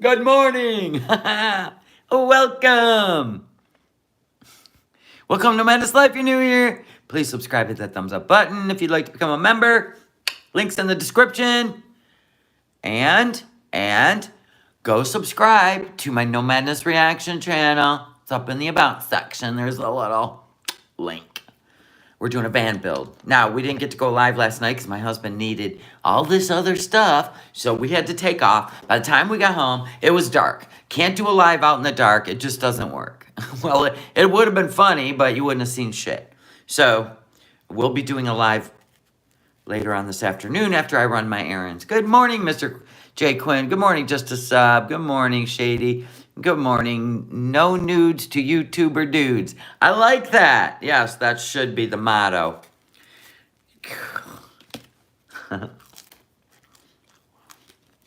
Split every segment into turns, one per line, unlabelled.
Good morning. Welcome. Welcome to Madness Life. You're new here. Please subscribe, hit that thumbs up button if you'd like to become a member. Links in the description. And go subscribe to my No Madness Reaction channel. It's up in the About section. There's a little link. We're doing a van build. Now, we didn't get to go live last night because my husband needed all this other stuff, so we had to take off. By the time we got home, it was dark. Can't do a live out in the dark. It just doesn't work. Well, it would have been funny, but you wouldn't have seen shit. So, we'll be doing a live later on this afternoon after I run my errands. Good morning, Mr. J. Quinn. Good morning, Just a Sub. Good morning, Shady. Good morning. No nudes to YouTuber dudes. I like that. Yes, that should be the motto.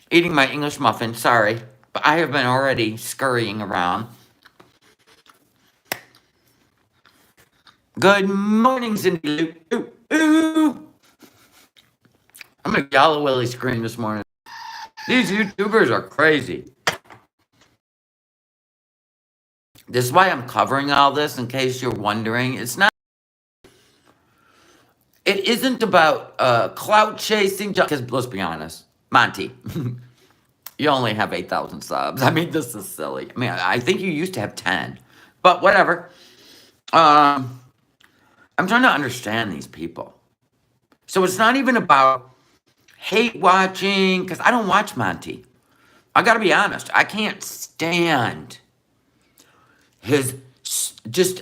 Eating my English muffin, sorry. But I have been already scurrying around. Good morning, Cindy. Ooh, ooh. I'm a Yellow Willy scream this morning. These YouTubers are crazy. This is why I'm covering all this, in case you're wondering. It isn't about clout chasing, because let's be honest, Monty, you only have 8,000 subs. I mean, this is silly. I mean, I think you used to have 10, but whatever. I'm trying to understand these people. So it's not even about hate watching, because I don't watch Monty. I gotta be honest, I can't stand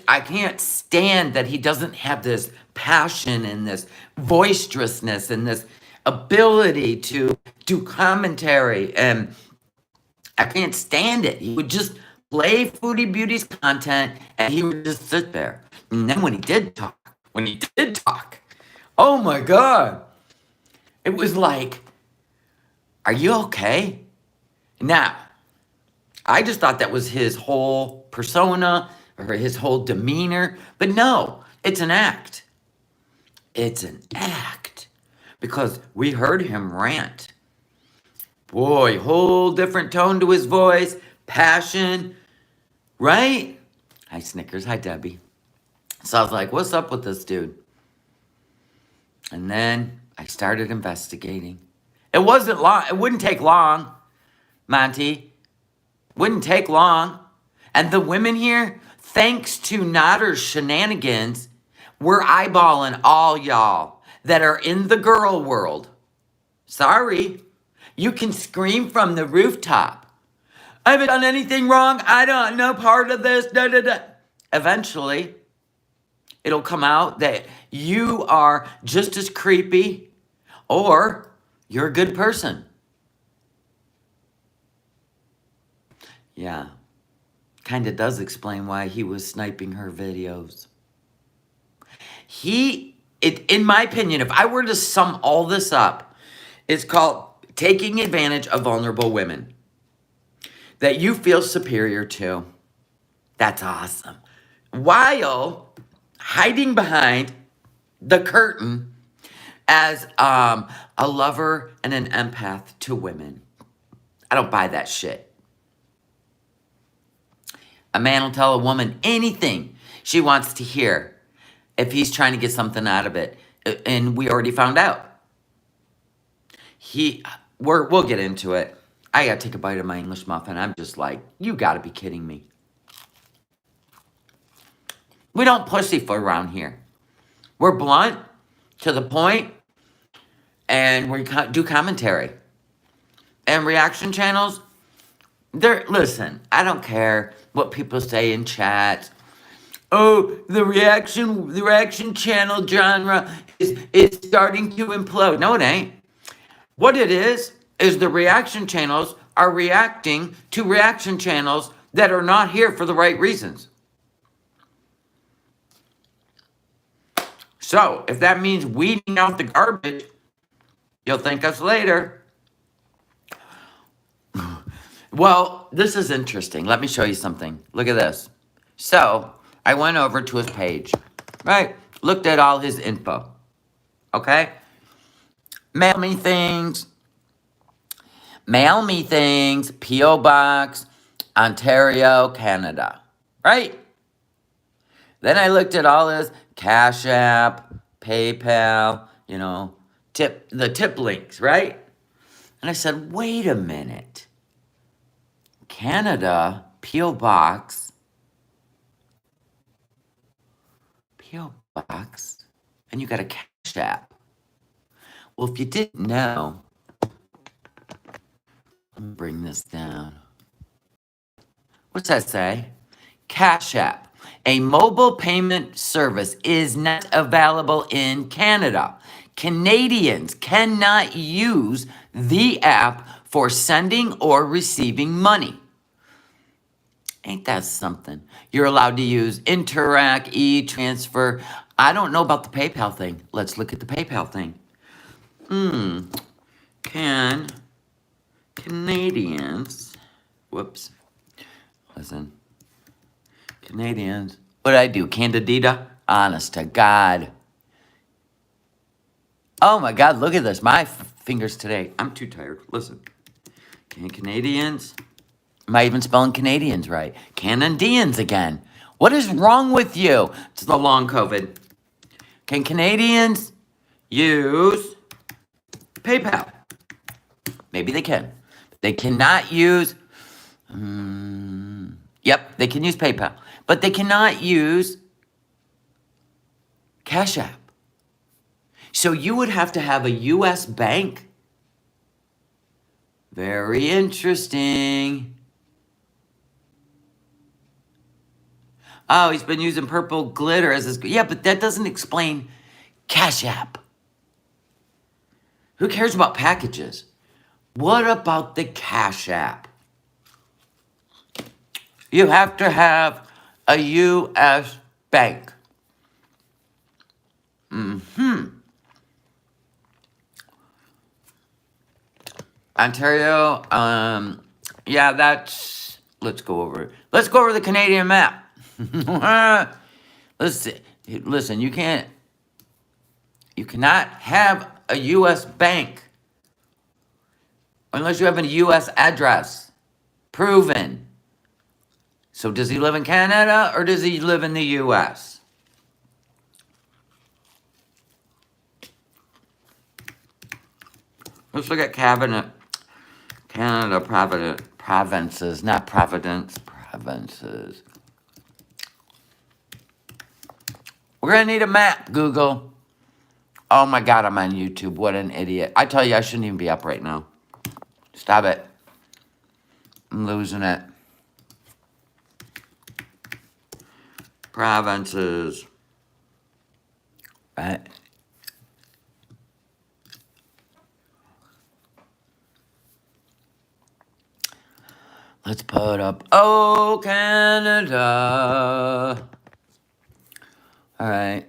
I can't stand that he doesn't have this passion and this boisterousness and this ability to do commentary. And I can't stand it. He would just play Foodie Beauty's content and he would just sit there. And then when he did talk, oh my God, it was like, are you okay? Now, I just thought that was his whole persona or his whole demeanor. But no, it's an act. It's an act. Because we heard him rant. Boy, whole different tone to his voice. Passion. Right? Hi, Snickers. Hi, Debbie. So I was like, what's up with this dude? And then I started investigating. It wasn't long. It wouldn't take long, Monty. Wouldn't take long. And the women here, thanks to Notter's shenanigans, we're eyeballing all y'all that are in the girl world. Sorry. You can scream from the rooftop. I haven't done anything wrong. I don't know part of this. Da, da, da. Eventually, it'll come out that you are just as creepy or you're a good person. Yeah. Kind of does explain why he was sniping her videos. In my opinion, if I were to sum all this up, it's called taking advantage of vulnerable women that you feel superior to. That's awesome. While hiding behind the curtain as a lover and an empath to women. I don't buy that shit. A man will tell a woman anything she wants to hear if he's trying to get something out of it. And we already found out. We'll get into it. I gotta take a bite of my English muffin. I'm just like, you gotta be kidding me. We don't pussyfoot around here. We're blunt, to the point, and we do commentary. And reaction channels, listen, I don't care what people say in chat. Oh, the reaction channel genre is starting to implode. No, it ain't. What it is the reaction channels are reacting to reaction channels that are not here for the right reasons. So, if that means weeding out the garbage, you'll thank us later. Well, this is interesting. Let me show you something. Look at this. So, I went over to his page, right? Looked at all his info, okay? Mail me things. Mail me things, P.O. Box, Ontario, Canada. Right? Then I looked at all this Cash App, PayPal, the tip links, right? And I said, wait a minute. Canada, P.O. Box, and you got a Cash App. Well, if you didn't know, let me bring this down. What's that say? Cash App. A mobile payment service is not available in Canada. Canadians cannot use the app for sending or receiving money. Ain't that something? You're allowed to use Interac, e-transfer. I don't know about the PayPal thing. Let's look at the PayPal thing. Can Canadians, whoops, listen, Canadians, what did I do? Candidata? Honest to God. Oh my God, look at this. My fingers today. I'm too tired. Listen. Can Canadians, am I even spelling Canadians right? Canadians again. What is wrong with you? It's the long COVID. Can Canadians use PayPal? Maybe they can. They cannot use, yep, they can use PayPal. But they cannot use Cash App. So you would have to have a U.S. bank. Very interesting. Oh, he's been using purple glitter as his... Yeah, but that doesn't explain Cash App. Who cares about packages? What about the Cash App? You have to have a U.S. bank. Ontario, yeah, that's... Let's go over it. Let's go over the Canadian map. Listen, you cannot have a U.S. bank unless you have a U.S. address. Proven. So does he live in Canada or does he live in the U.S.? Let's look at Canada provinces, not Providence, provinces. We're going to need a map, Google. Oh my God, I'm on YouTube. What an idiot. I tell you, I shouldn't even be up right now. Stop it. I'm losing it. Provinces. Right. Let's put up, oh, Canada. All right.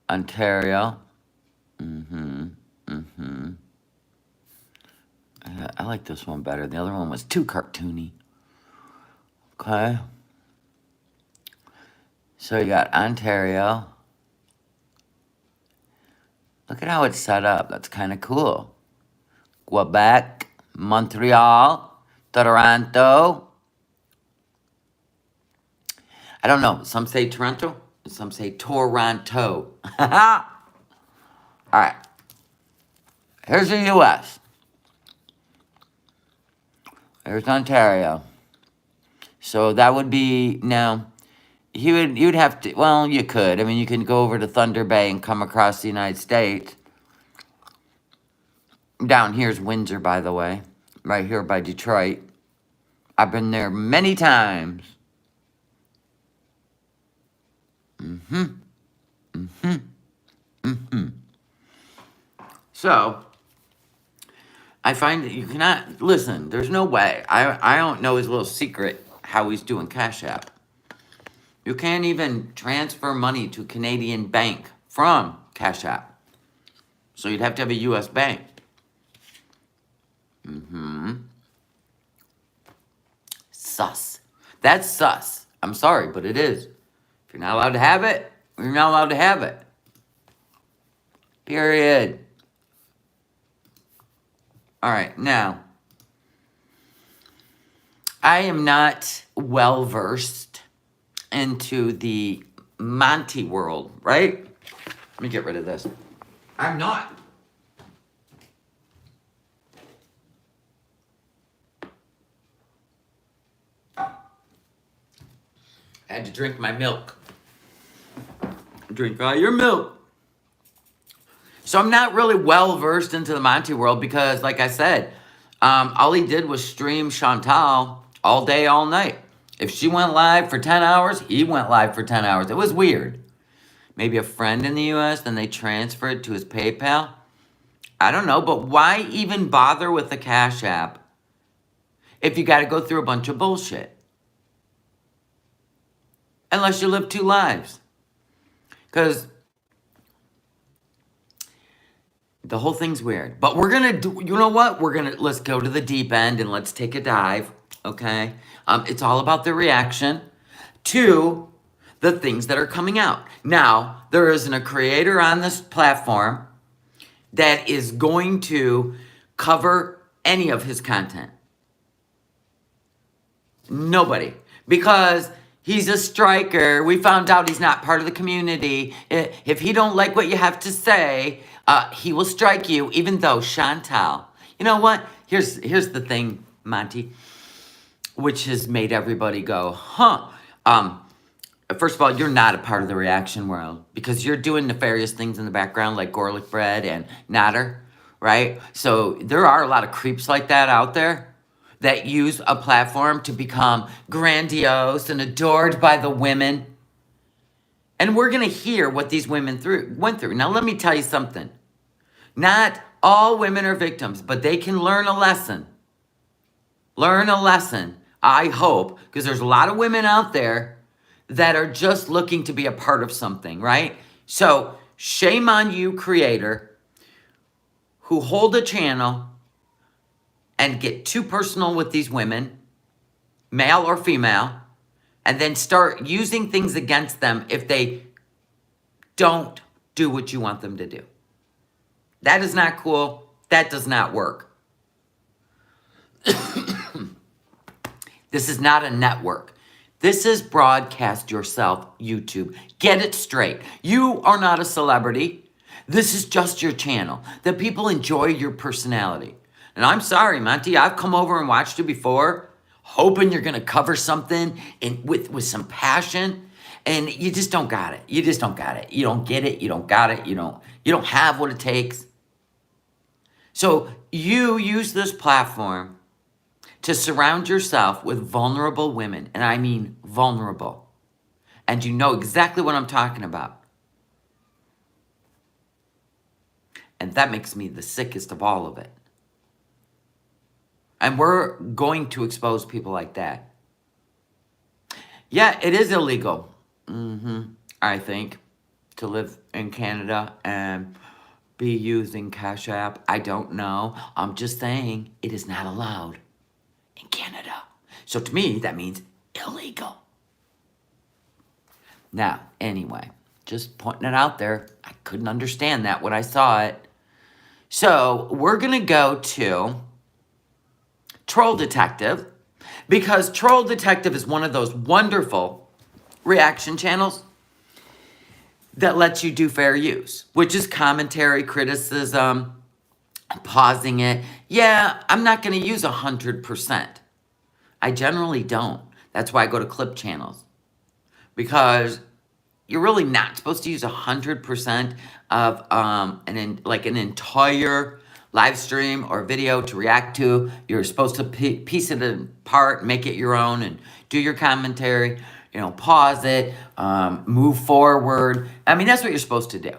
Ontario. I like this one better. The other one was too cartoony. Okay. So you got Ontario. Look at how it's set up. That's kind of cool. Quebec, Montreal, Toronto. I don't know. Some say Toronto, and some say Toronto. All right. Here's the U.S. There's Ontario. So that would be, now, you'd have to, well, you could. I mean, you can go over to Thunder Bay and come across the United States. Down here's Windsor, by the way. Right here by Detroit. I've been there many times. So, I find that you cannot, listen, there's no way. I don't know his little secret, how he's doing Cash App. You can't even transfer money to Canadian bank from Cash App. So you'd have to have a U.S. bank. Sus. That's sus. I'm sorry, but it is. If you're not allowed to have it, you're not allowed to have it. Period. All right, now, I am not well versed into the Monty world, right? Let me get rid of this. I'm not. I had to drink my milk. Drink all your milk. So I'm not really well versed into the Monty world because, like I said, all he did was stream Chantal all day, all night. If she went live for 10 hours, he went live for 10 hours. It was weird. Maybe a friend in the US, then they transferred to his PayPal. I don't know, but why even bother with the Cash App if you got to go through a bunch of bullshit? Unless you live two lives. Because the whole thing's weird. But we're going to do, you know what? Let's go to the deep end and let's take a dive, okay? It's all about the reaction to the things that are coming out. Now, there isn't a creator on this platform that is going to cover any of his content. Nobody. Because he's a striker. We found out he's not part of the community. If he don't like what you have to say, he will strike you, even though Chantal. You know what? Here's the thing, Monty, which has made everybody go, huh. First of all, you're not a part of the reaction world because you're doing nefarious things in the background like garlic bread and Natter, right? So there are a lot of creeps like that out there that use a platform to become grandiose and adored by the women. And we're going to hear what these women went through. Now, let me tell you something. Not all women are victims, but they can learn a lesson. Learn a lesson, I hope, because there's a lot of women out there that are just looking to be a part of something, right? So, shame on you, creator, who hold a channel and get too personal with these women, male or female, and then start using things against them if they don't do what you want them to do. That is not cool. That does not work. This is not a network. This is broadcast yourself, YouTube. Get it straight. You are not a celebrity. This is just your channel. That people enjoy your personality. And I'm sorry, Monty, I've come over and watched you before, hoping you're going to cover something with some passion, and you just don't got it. You just don't got it. You don't get it. You don't got it. You don't have what it takes. So you use this platform to surround yourself with vulnerable women, and I mean vulnerable. And you know exactly what I'm talking about. And that makes me the sickest of all of it. And we're going to expose people like that. Yeah, it is illegal, I think, to live in Canada and be using Cash App. I don't know. I'm just saying it is not allowed in Canada. So to me, that means illegal. Now, anyway, just pointing it out there. I couldn't understand that when I saw it. So we're going to go to Troll Detective, because Troll Detective is one of those wonderful reaction channels that lets you do fair use, which is commentary, criticism, pausing it. Yeah, I'm not going to use 100%. I generally don't. That's why I go to clip channels, because you're really not supposed to use 100% of an entire live stream or video to react to. You're supposed to piece it apart, make it your own, and do your commentary. Pause it, move forward. I mean, that's what you're supposed to do.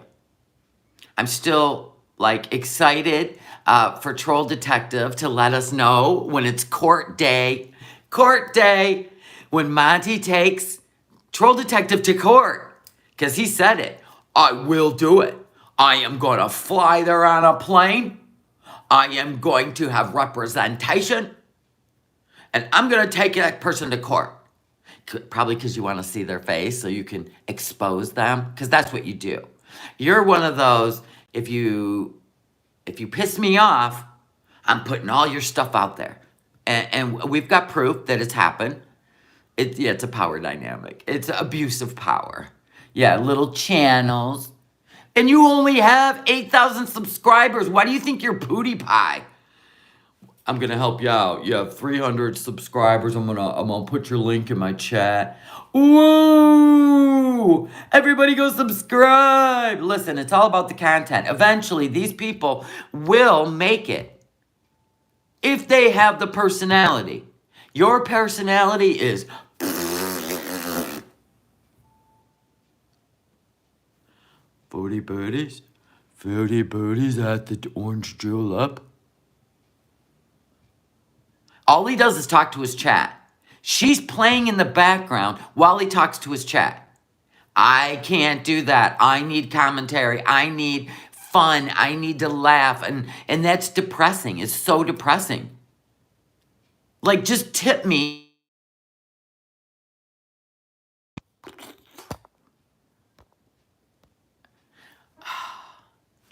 I'm still excited for Troll Detective to let us know when it's court day, when Monty takes Troll Detective to court, because he said it. I will do it. I am going to fly there on a plane. I am going to have representation, and I'm going to take that person to court. Probably because you want to see their face so you can expose them, because that's what you do. You're one of those, if you piss me off, I'm putting all your stuff out there. And we've got proof that it's happened. It's a power dynamic. It's abuse of power. Yeah, little channels. And you only have 8,000 subscribers. Why do you think you're PewDiePie? I'm gonna help you out. You have 300 subscribers. I'm gonna put your link in my chat. Woo! Everybody go subscribe. Listen, it's all about the content. Eventually, these people will make it if they have the personality. Your personality is Foodie Beauties. Foodie Beauties at the orange julep. All he does is talk to his chat. She's playing in the background while he talks to his chat. I can't do that. I need commentary. I need fun. I need to laugh. And that's depressing. It's so depressing. Like, just tip me.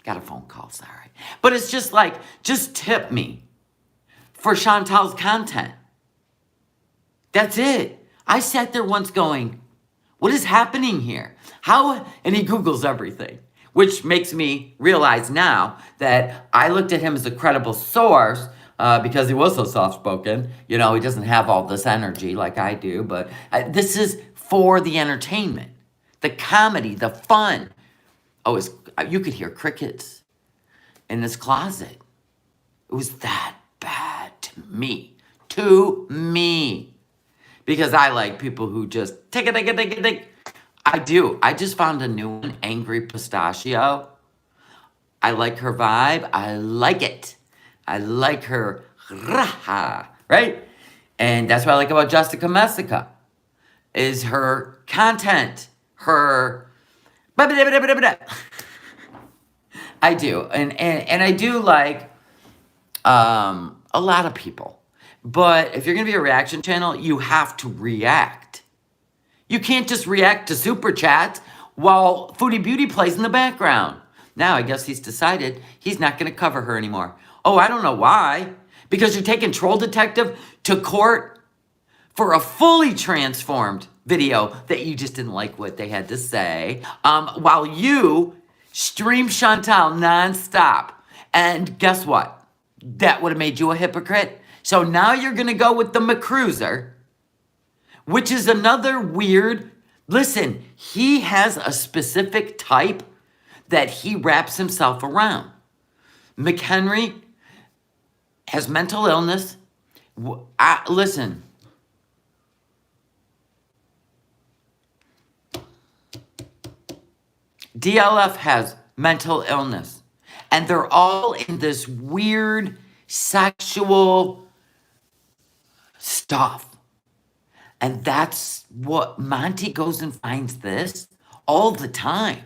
Got a phone call, sorry. But it's just like, just tip me for Chantal's content. That's it. I sat there once going, what is happening here? How? And he Googles everything, which makes me realize now that I looked at him as a credible source because he was so soft-spoken. You know, he doesn't have all this energy like I do, but this is for the entertainment, the comedy, the fun. Oh, you could hear crickets in this closet. It was that bad to me. Because I like people who just take it. I do. I just found a new one, Angry Pistachio. I like her vibe. I like it. I like her raha, right? And that's what I like about Jessica Messica, is her content, her... I do. And I do like a lot of people. But if you're going to be a reaction channel, you have to react. You can't just react to super chats while Foodie Beauty plays in the background. Now, I guess he's decided he's not going to cover her anymore. Oh, I don't know why. Because you're taking Troll Detective to court for a fully transformed video that you just didn't like what they had to say, while you stream Chantal nonstop. And guess what? That would have made you a hypocrite. So now you're going to go with the McCruiser, which is another weird... Listen, he has a specific type that he wraps himself around. McHenry has mental illness. Listen. DLF has mental illness. And they're all in this weird sexual stuff. And that's what Monty goes and finds this all the time.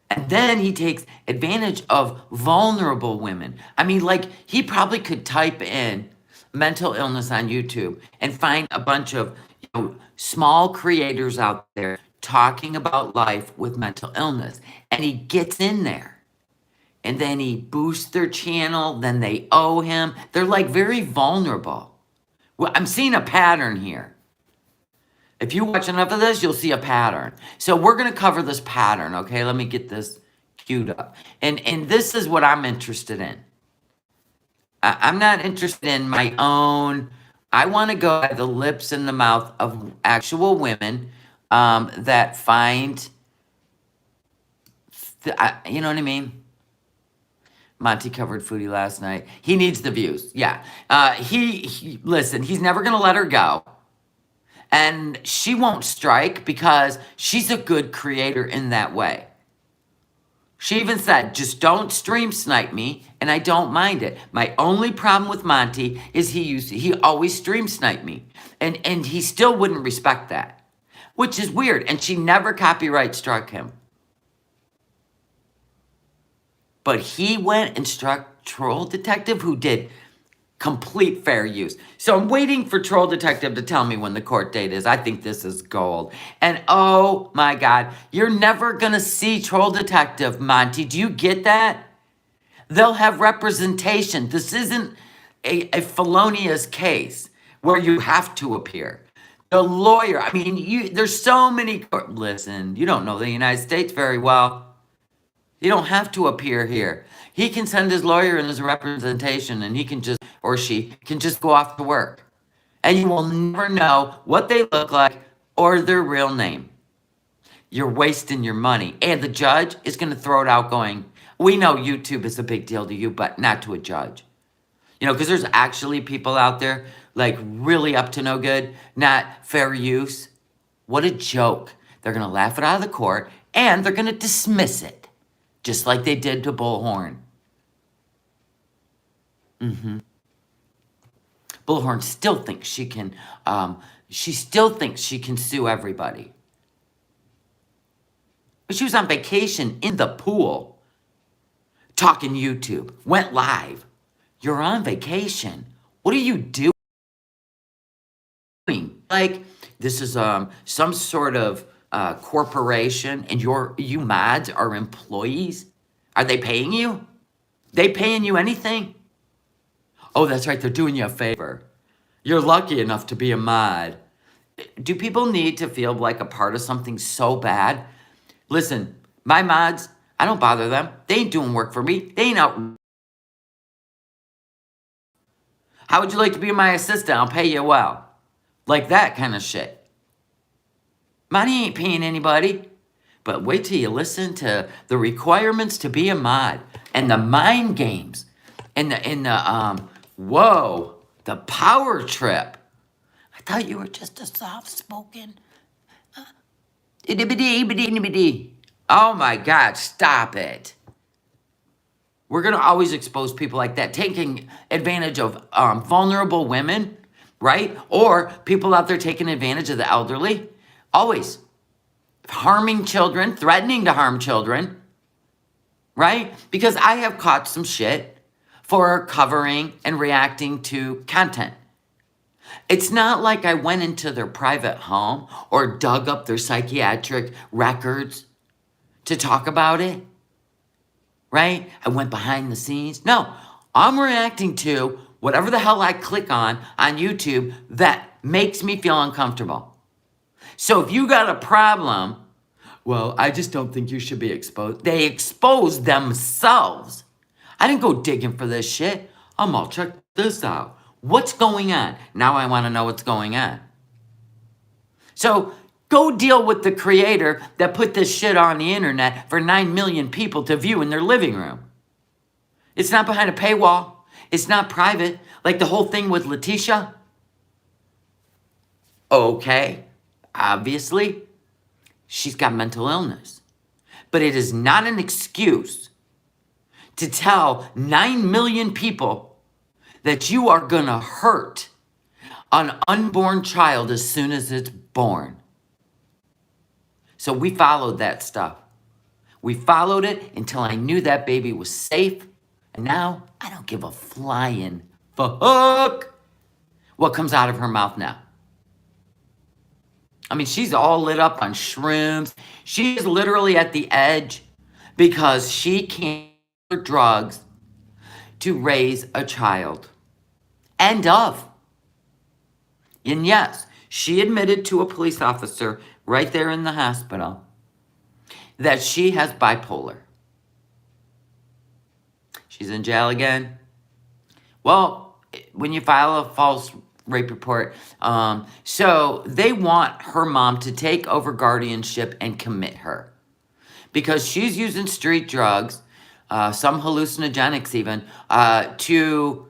And then he takes advantage of vulnerable women. I mean, like, he probably could type in mental illness on YouTube and find a bunch of small creators out there talking about life with mental illness. And he gets in there. And then he boosts their channel. Then they owe him. They're like very vulnerable. Well, I'm seeing a pattern here. If you watch enough of this, you'll see a pattern. So we're going to cover this pattern, okay? Let me get this queued up. And this is what I'm interested in. I'm not interested in my own... I want to go at the lips and the mouth of actual women that find... you know what I mean? Monty covered Foodie last night. He needs the views. Yeah. Listen, he's never going to let her go. And she won't strike because she's a good creator in that way. She even said, just don't stream snipe me, and I don't mind it. My only problem with Monty is he always stream snipe me. And he still wouldn't respect that, which is weird. And she never copyright struck him. But he went and struck Troll Detective, who did complete fair use. So I'm waiting for Troll Detective to tell me when the court date is. I think this is gold. And oh my God, you're never going to see Troll Detective, Monty. Do you get that? They'll have representation. This isn't a felonious case where you have to appear. The lawyer, I mean, there's so many. Listen, you don't know the United States very well. You don't have to appear here. He can send his lawyer and his representation, and he can just, or she can just go off to work. And you will never know what they look like or their real name. You're wasting your money. And the judge is going to throw it out going, we know YouTube is a big deal to you, but not to a judge. You know, because there's actually people out there like really up to no good, not fair use. What a joke. They're going to laugh it out of the court and they're going to dismiss it, just like they did to Bullhorn. Bullhorn still thinks she can, sue everybody. But she was on vacation in the pool, talking YouTube, went live. You're on vacation. What are you doing? Like, this is some sort of corporation, and you mods are employees? Are they paying you? They paying you anything? Oh, that's right, they're doing you a favor. You're lucky enough to be a mod. Do people need to feel like a part of something so bad? Listen, my mods, I don't bother them. They ain't doing work for me. They ain't out. How would you like to be my assistant? I'll pay you well. Like that kind of shit. Money ain't paying anybody. But wait till you listen to the requirements to be a mod and the mind games and the power trip. I thought you were just a soft-spoken. Oh my God, stop it. We're going to always expose people like that, taking advantage of vulnerable women, right? Or people out there taking advantage of the elderly. Always. Harming children, threatening to harm children, right? Because I have caught some shit for covering and reacting to content. It's not like I went into their private home or dug up their psychiatric records to talk about it, right? I went behind the scenes. No, I'm reacting to whatever the hell I click on YouTube that makes me feel uncomfortable. So if you got a problem, well, I just don't think you should be exposed. They expose themselves. I didn't go digging for this shit. I'm all, check this out. What's going on? Now I want to know what's going on. So go deal with the creator that put this shit on the internet for 9 million people to view in their living room. It's not behind a paywall. It's not private. Like the whole thing with Letitia. Okay, obviously, she's got mental illness. But it is not an excuse to tell 9 million people that you are going to hurt an unborn child as soon as it's born. So we followed that stuff. We followed it until I knew that baby was safe. And now I don't give a flying fuck what comes out of her mouth now. I mean, she's all lit up on shrooms. She's literally at the edge because she can't afford drugs to raise a child. End of. And yes, she admitted to a police officer right there in the hospital that she has bipolar. She's in jail again. Well, when you file a false rape report, so they want her mom to take over guardianship and commit her because she's using street drugs, some hallucinogenics even, to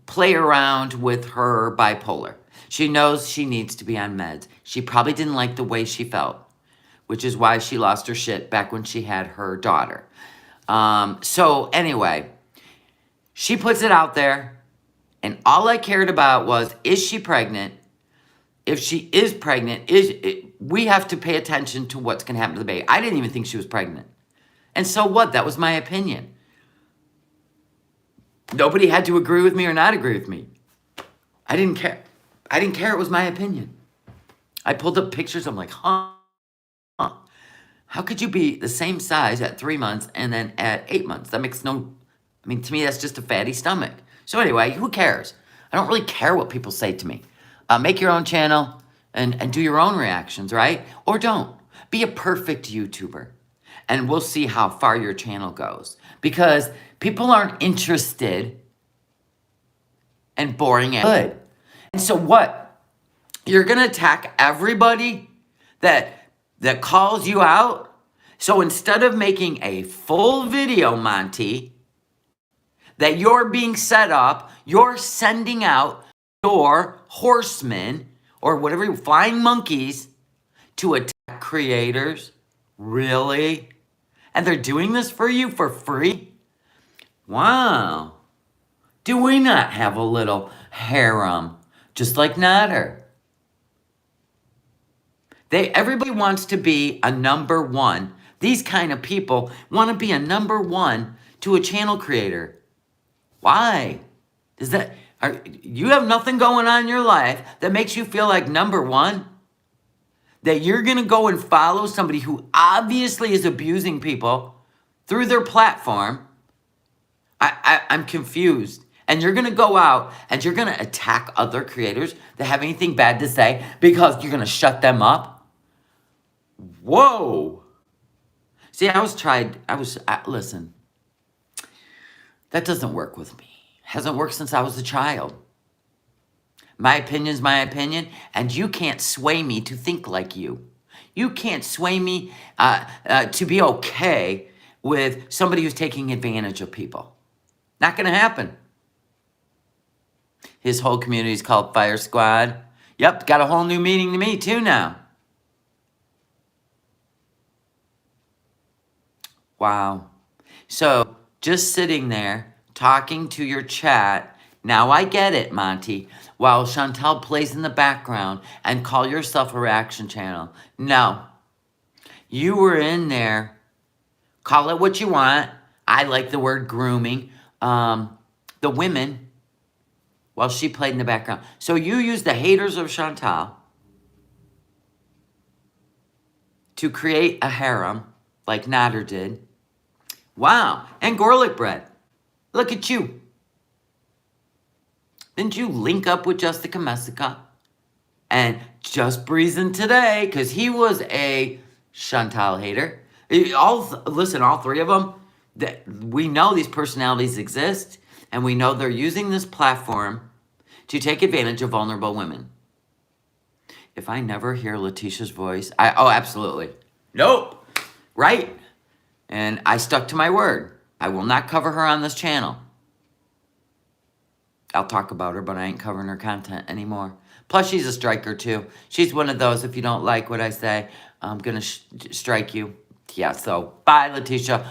play around with her bipolar. She knows she needs to be on meds. She probably didn't like the way she felt, which is why she lost her shit back when she had her daughter. So anyway, she puts it out there, and all I cared about was, is she pregnant? If she is pregnant, we have to pay attention to what's going to happen to the baby. I didn't even think she was pregnant. And so what? That was my opinion. Nobody had to agree with me or not agree with me. I didn't care. I didn't care. It was my opinion. I pulled up pictures. I'm like, huh. How could you be the same size at 3 months and then at 8 months? That makes no, I mean, to me, that's just a fatty stomach. So anyway, who cares? I don't really care what people say to me. Make your own channel and do your own reactions, right? Or don't. Be a perfect YouTuber. And we'll see how far your channel goes. Because people aren't interested in boring and good. And so what? You're going to attack everybody that calls you out? So instead of making a full video, Monty, that you're being set up, you're sending out your horsemen or whatever, flying monkeys to attack creators? Really? And they're doing this for you for free? Wow. Do we not have a little harem just like Nader? Everybody wants to be a number one. These kind of people want to be a number one to a channel creator. Why? You have nothing going on in your life that makes you feel like number one? That you're going to go and follow somebody who obviously is abusing people through their platform? I'm confused. And you're going to go out and you're going to attack other creators that have anything bad to say because you're going to shut them up? Whoa. See, listen, that doesn't work with me. Hasn't worked since I was a child. My opinion's my opinion, and you can't sway me to think like you. You can't sway me to be okay with somebody who's taking advantage of people. Not going to happen. His whole community is called Fire Squad. Yep, got a whole new meaning to me too now. Wow. So just sitting there talking to your chat. Now I get it, Monty. While Chantal plays in the background and call yourself a reaction channel. No. You were in there. Call it what you want. I like the word grooming. The women, while she played in the background. So you used the haters of Chantal to create a harem like Nader did. Wow. And garlic bread. Look at you. Didn't you link up with Jessica Messica? And Just Breezing today, because he was a Chantal hater. Listen, all three of them, we know these personalities exist, and we know they're using this platform to take advantage of vulnerable women. If I never hear Letitia's voice, oh, absolutely. Nope. Right? And I stuck to my word. I will not cover her on this channel. I'll talk about her, but I ain't covering her content anymore. Plus, she's a striker, too. She's one of those, if you don't like what I say, I'm going to strike you. Yeah, so bye, Letitia.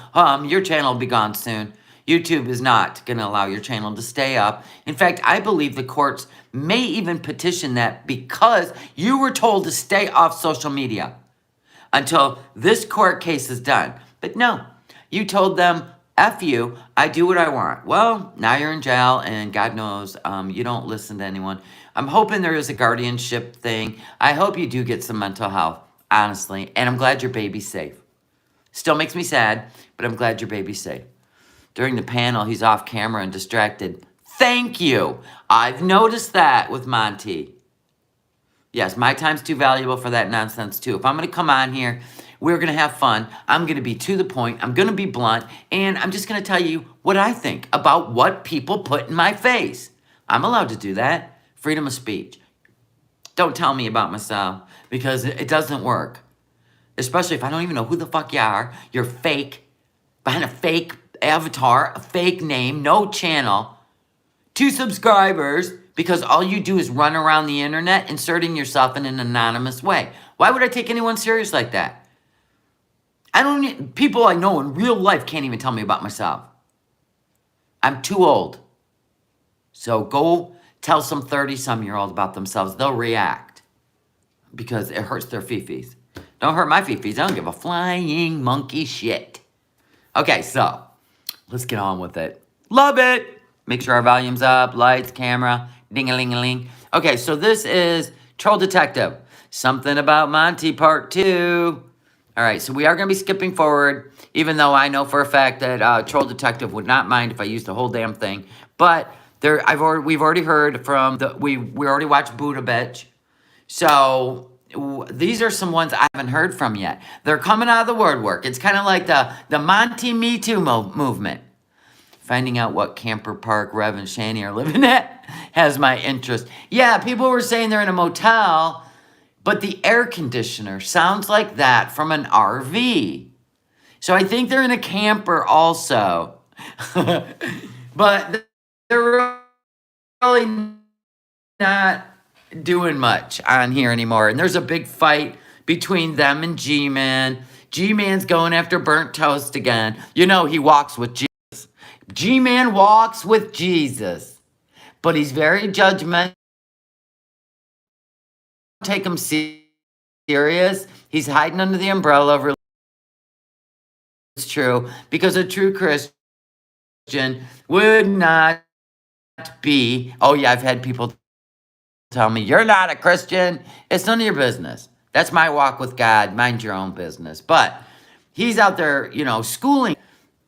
Your channel will be gone soon. YouTube is not going to allow your channel to stay up. In fact, I believe the courts may even petition that because you were told to stay off social media until this court case is done. But no, you told them, F you, I do what I want. Well, now you're in jail, and God knows you don't listen to anyone. I'm hoping there is a guardianship thing. I hope you do get some mental health, honestly. And I'm glad your baby's safe. Still makes me sad, but I'm glad your baby's safe. During the panel, he's off camera and distracted. Thank you. I've noticed that with Monty. Yes, my time's too valuable for that nonsense, too. If I'm going to come on here, we're going to have fun. I'm going to be to the point. I'm going to be blunt. And I'm just going to tell you what I think about what people put in my face. I'm allowed to do that. Freedom of speech. Don't tell me about myself because it doesn't work. Especially if I don't even know who the fuck you are. You're fake. Behind a fake avatar, a fake name, no channel. 2 subscribers because all you do is run around the internet inserting yourself in an anonymous way. Why would I take anyone serious like that? People I know in real life can't even tell me about myself. I'm too old. So go tell some 30-some-year-old about themselves. They'll react because it hurts their fifis. Don't hurt my fifis. I don't give a flying monkey shit. Okay, so let's get on with it. Love it. Make sure our volume's up. Lights, camera, ding-a-ling-a-ling. Okay, so this is Troll Detective. Something About Monty Part 2. All right, so we are going to be skipping forward, even though I know for a fact that Troll Detective would not mind if I used the whole damn thing. But we've already heard from we already watched Buddha Bitch. So these are some ones I haven't heard from yet. They're coming out of the woodwork. It's kind of like the Monty Me Too movement. Finding out what camper park Rev and Shani are living at has my interest. Yeah, people were saying they're in a motel, but the air conditioner sounds like that from an RV. So I think they're in a camper also. But they're really not doing much on here anymore. And there's a big fight between them and G-Man. G-Man's going after Burnt Toast again. You know he walks with Jesus. G-Man walks with Jesus. But he's very judgmental. Take him serious. He's hiding under the umbrella of religion. It's true. Because a true Christian would not be, oh yeah, I've had people tell me, you're not a Christian. It's none of your business. That's my walk with God. Mind your own business. But he's out there, schooling,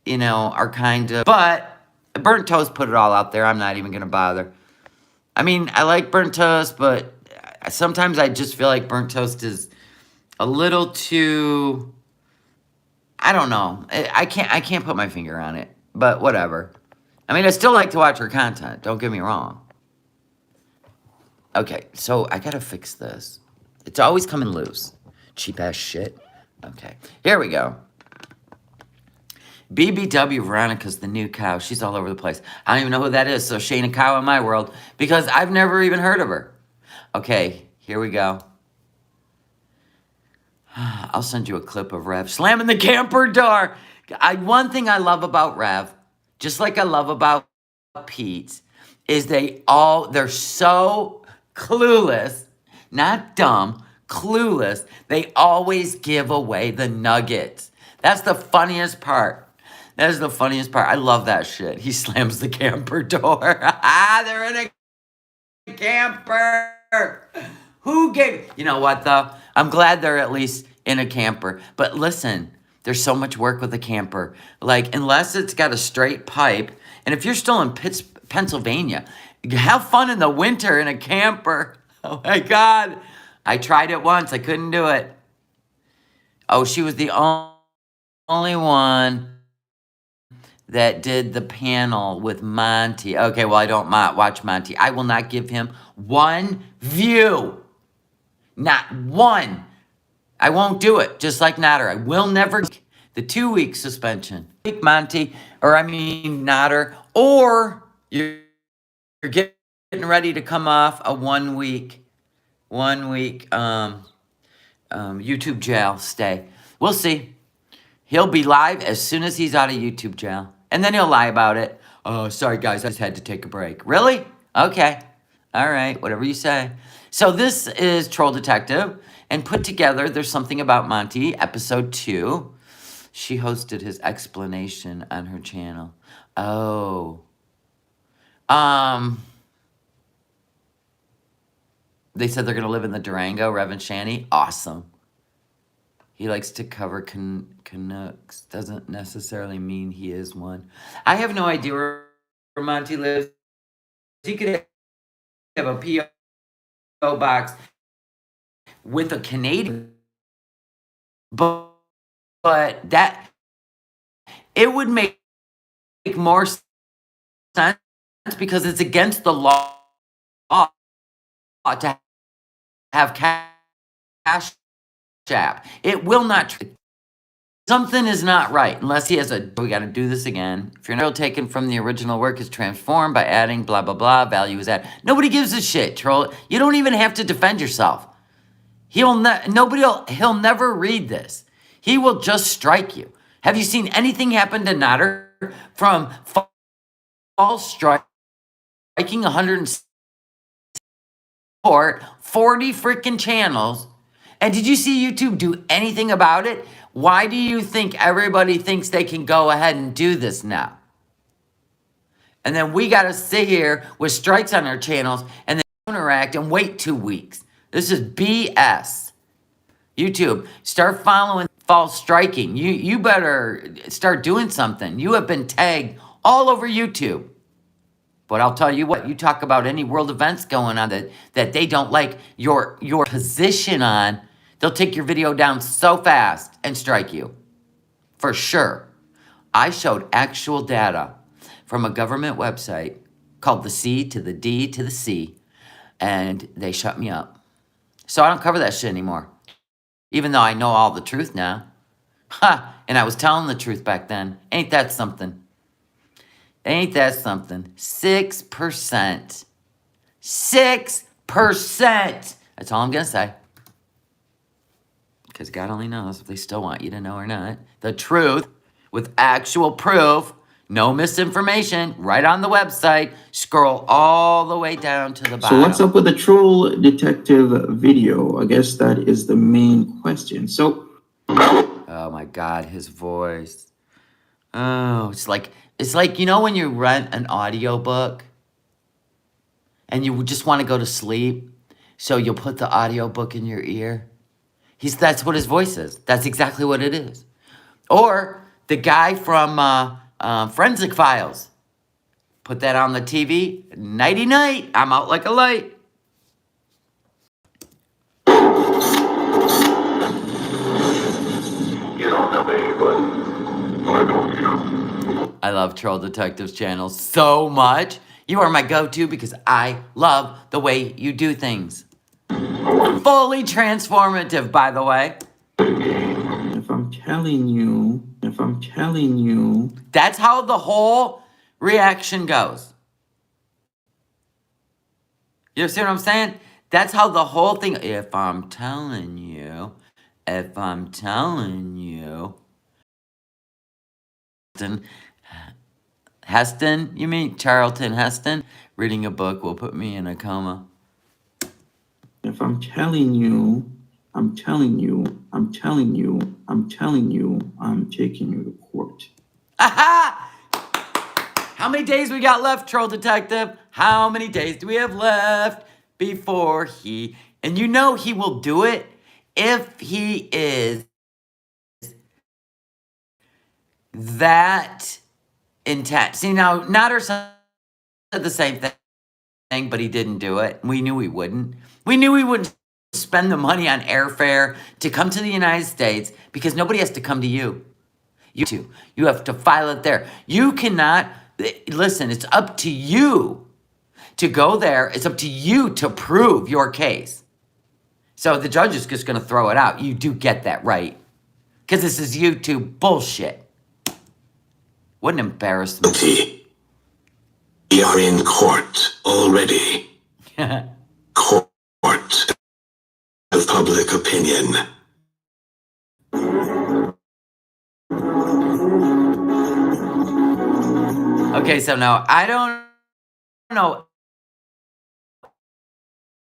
are kind of, but Burnt Toast put it all out there. I'm not even going to bother. I mean, I like Burnt Toast, but sometimes I just feel like Burnt Toast is a little too, I don't know. I can't put my finger on it, but whatever. I mean, I still like to watch her content. Don't get me wrong. Okay, so I gotta fix this. It's always coming loose. Cheap ass shit. Okay, here we go. BBW Veronica's the new cow. She's all over the place. I don't even know who that is, so she ain't a cow in my world because I've never even heard of her. Okay, here we go. I'll send you a clip of Rev slamming the camper door. One thing I love about Rev, just like I love about Pete, is they're so clueless, not dumb, clueless. They always give away the nuggets. That's the funniest part. That is the funniest part. I love that shit. He slams the camper door. They're in a camper. Who gave... You know what, though? I'm glad they're at least in a camper. But listen, there's so much work with a camper. Like, unless it's got a straight pipe, and if you're still in Pennsylvania, have fun in the winter in a camper. Oh, my God. I tried it once. I couldn't do it. Oh, she was the only one that did the panel with Monty. Okay, well, I don't watch Monty. I will not give him one view. Not one. I won't do it, just like Natter. I will never. The 2-week suspension. Monty, Natter, or you're getting ready to come off a 1 week YouTube jail stay. We'll see. He'll be live as soon as he's out of YouTube jail. And then he'll lie about it. Oh, sorry, guys. I just had to take a break. Really? Okay. All right. Whatever you say. So this is Troll Detective. And put together, There's Something About Monty, episode 2. She hosted his explanation on her channel. Oh. They said they're going to live in the Durango, Rev and Shani. Awesome. He likes to cover Canucks. Doesn't necessarily mean he is one. I have no idea where Monty lives. He could have a P.O. box with a Canadian. But that... It would make more sense because it's against the law to have cash app. It will not. Something is not right unless he has we got to do this again. If you're not taken from the original work is transformed by adding blah, blah, blah, value is added. Nobody gives a shit, troll. You don't even have to defend yourself. He'll never read this. He will just strike you. Have you seen anything happen to Natter from false striking 40 freaking channels? And did you see YouTube do anything about it? Why do you think everybody thinks they can go ahead and do this now? And then we got to sit here with strikes on our channels and then interact and wait 2 weeks. This is BS. YouTube, start following false striking. You better start doing something. You have been tagged all over YouTube. But I'll tell you what, you talk about any world events going on that they don't like your position on, they'll take your video down so fast and strike you. For sure. I showed actual data from a government website called the C to the D to the C, and they shut me up. So I don't cover that shit anymore. Even though I know all the truth now. Ha! And I was telling the truth back then. Ain't that something? Ain't that something? 6%. 6%! That's all I'm gonna say. Because God only knows if they still want you to know or not. The truth, with actual proof, no misinformation, right on the website. Scroll all the way down to the bottom.
So what's up with the troll detective video? I guess that is the main question. So...
Oh my God, his voice. Oh, it's like, you know when you rent an audiobook and you just want to go to sleep, so you'll put the audiobook in your ear? That's what his voice is. That's exactly what it is. Or the guy from Forensic Files. Put that on the TV, nighty-night, I'm out like a light.
You don't know me, but I know you.
I love Troll Detectives channel so much. You are my go-to because I love the way you do things. Fully transformative, by the way.
If I'm telling you.
That's how the whole reaction goes. You see what I'm saying? That's how the whole thing, if I'm telling you. Heston, you mean Charlton Heston? Reading a book will put me in a coma.
If I'm telling you, I'm taking you to court.
Aha! How many days we got left, Troll Detective? How many days do we have left before he... And you know he will do it if he is that intent. See, now, Nader said the same thing, but he didn't do it. We knew he wouldn't. We knew he wouldn't spend the money on airfare to come to the United States because nobody has to come to you. You have to file it there. You cannot... Listen, it's up to you to go there. It's up to you to prove your case. So the judge is just going to throw it out. You do get that, right? Because this is YouTube bullshit. What an embarrassment.
Monty, we are in court already. Court of public opinion.
Okay, so now I don't know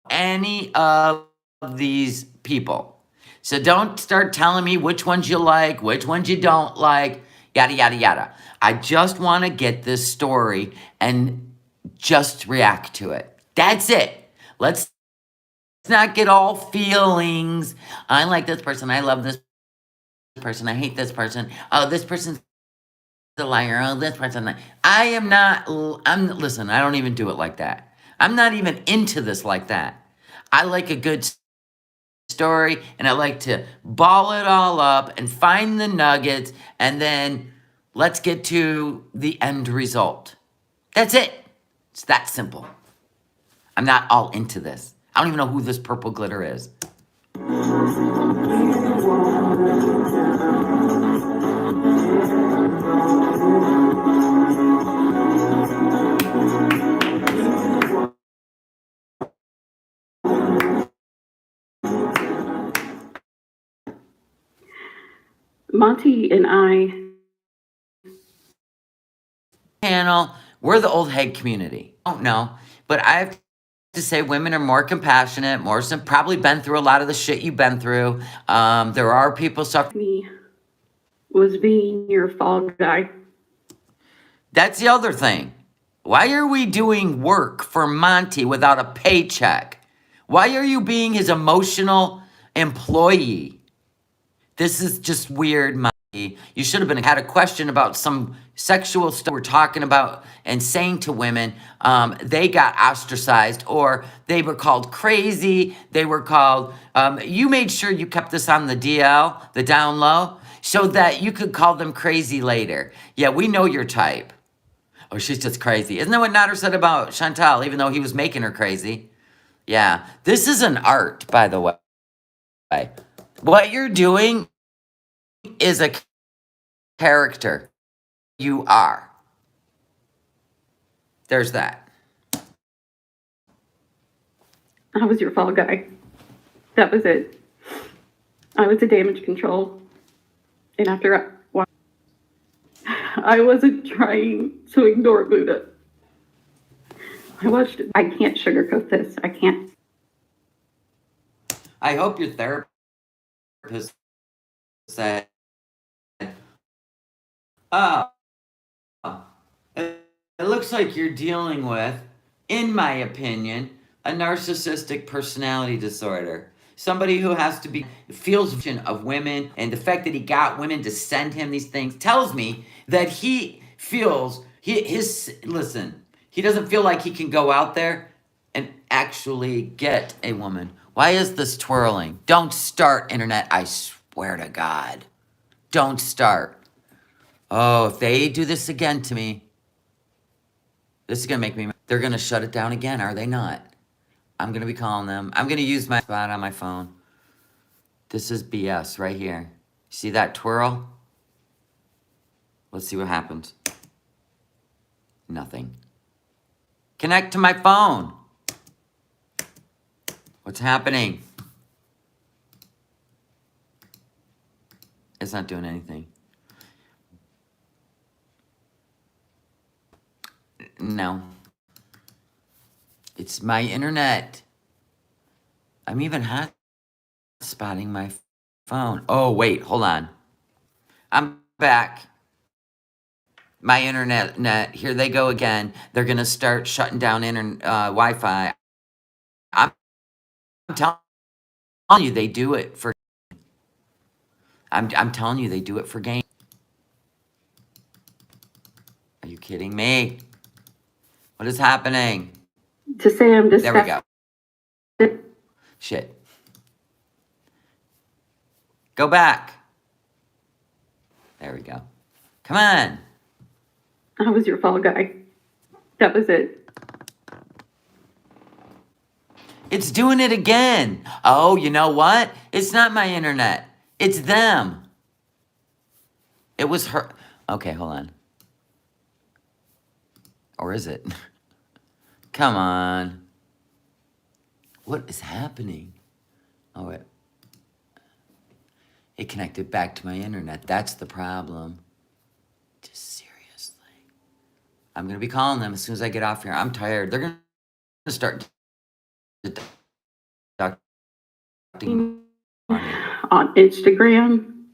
any of these people. So don't start telling me which ones you like, which ones you don't like, yada, yada, yada. I just want to get this story and just react to it. That's it. Let's not get all feelings. I like this person. I love this person. I hate this person. Oh, this person's a liar. Oh, this person. Listen, I don't even do it like that. I'm not even into this like that. I like a good story, and I like to ball it all up and find the nuggets, and then let's get to the end result. That's it. It's that simple. I'm not all into this. I don't even know who this purple glitter is.
Monty and I
Channel, we're the old head community. I don't know, but I have to say women are more compassionate, probably been through a lot of the shit you've been through. There are people suffering.
was being your fall guy.
That's the other thing. Why are we doing work for Monty without a paycheck? Why are you being his emotional employee? This is just weird, Monty. You should have had a question about some sexual stuff we're talking about and saying to women, they got ostracized or they were called crazy. They were called, you made sure you kept this on the DL, the down low, so that you could call them crazy later. Yeah, we know your type. Oh, she's just crazy. Isn't that what Nader said about Chantal, even though he was making her crazy? Yeah, this is an art, by the way. What you're doing is a character. You are. There's that.
I was your fall guy. That was it. I was the damage control. And after I wasn't trying to ignore Buddha. I watched it. I can't sugarcoat this. I can't.
I hope your therapist said, oh, it looks like you're dealing with, in my opinion, a narcissistic personality disorder. Somebody who has to be, feels vision of women, and the fact that he got women to send him these things tells me that he feels, listen, he doesn't feel like he can go out there and actually get a woman. Why is this twirling? Don't start, internet, I swear to God. Don't start. Oh, if they do this again to me, this is going to make me, they're going to shut it down again, are they not? I'm going to be calling them. I'm going to use my spot on my phone. This is BS right here. See that twirl? Let's see what happens. Nothing. Connect to my phone. What's happening? It's not doing anything. No. It's my internet. I'm even hot spotting my phone. Oh, wait, hold on. I'm back. My internet, here they go again. They're going to start shutting down Wi-Fi. I'm telling you, they do it for... I'm telling you, they do it for gain. Are you kidding me? What is happening?
To say I'm
There we go.
disgusted.
Shit. Go back. There we go. Come on.
I was your fall guy. That was it.
It's doing it again. Oh, you know what? It's not my internet. It's them. It was her. Okay, hold on. Or is it? Come on. What is happening? Oh, it connected back to my internet. That's the problem. Just seriously. I'm going to be calling them as soon as I get off here. I'm tired. They're going to start deducting money.
On Instagram.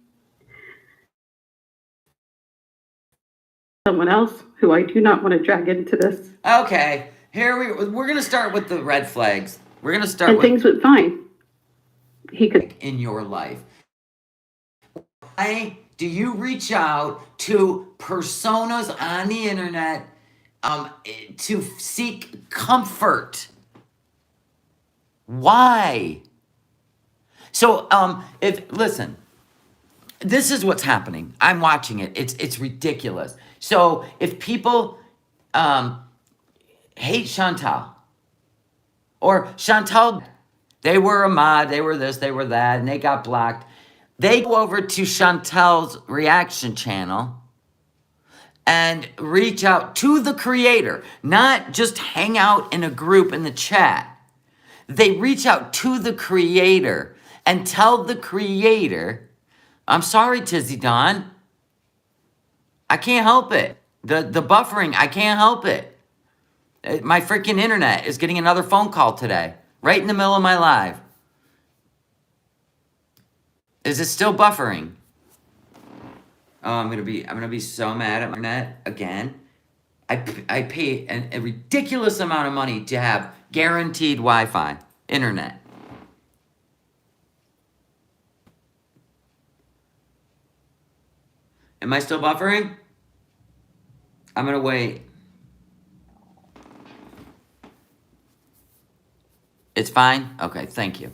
Someone else who I do not want to drag into this.
Okay, we're going to start with the red flags. We're going to start
And
with
things went fine. He could.
in your life. Why do you reach out to personas on the internet to seek comfort? Why? So, listen, this is what's happening. I'm watching it. It's ridiculous. So, if people hate Chantal, or Chantal, they were a mod, they were this, they were that, and they got blocked. They go over to Chantal's reaction channel and reach out to the creator, not just hang out in a group in the chat. They reach out to the creator and tell the creator, I'm sorry, Tizzy Dawn. I can't help it. The buffering, I can't help it. My freaking internet is getting another phone call today, right in the middle of my live. Is it still buffering? Oh, I'm gonna be so mad at my internet again. I pay a ridiculous amount of money to have guaranteed Wi-Fi internet. Am I still buffering? I'm gonna wait. It's fine? Okay, thank you.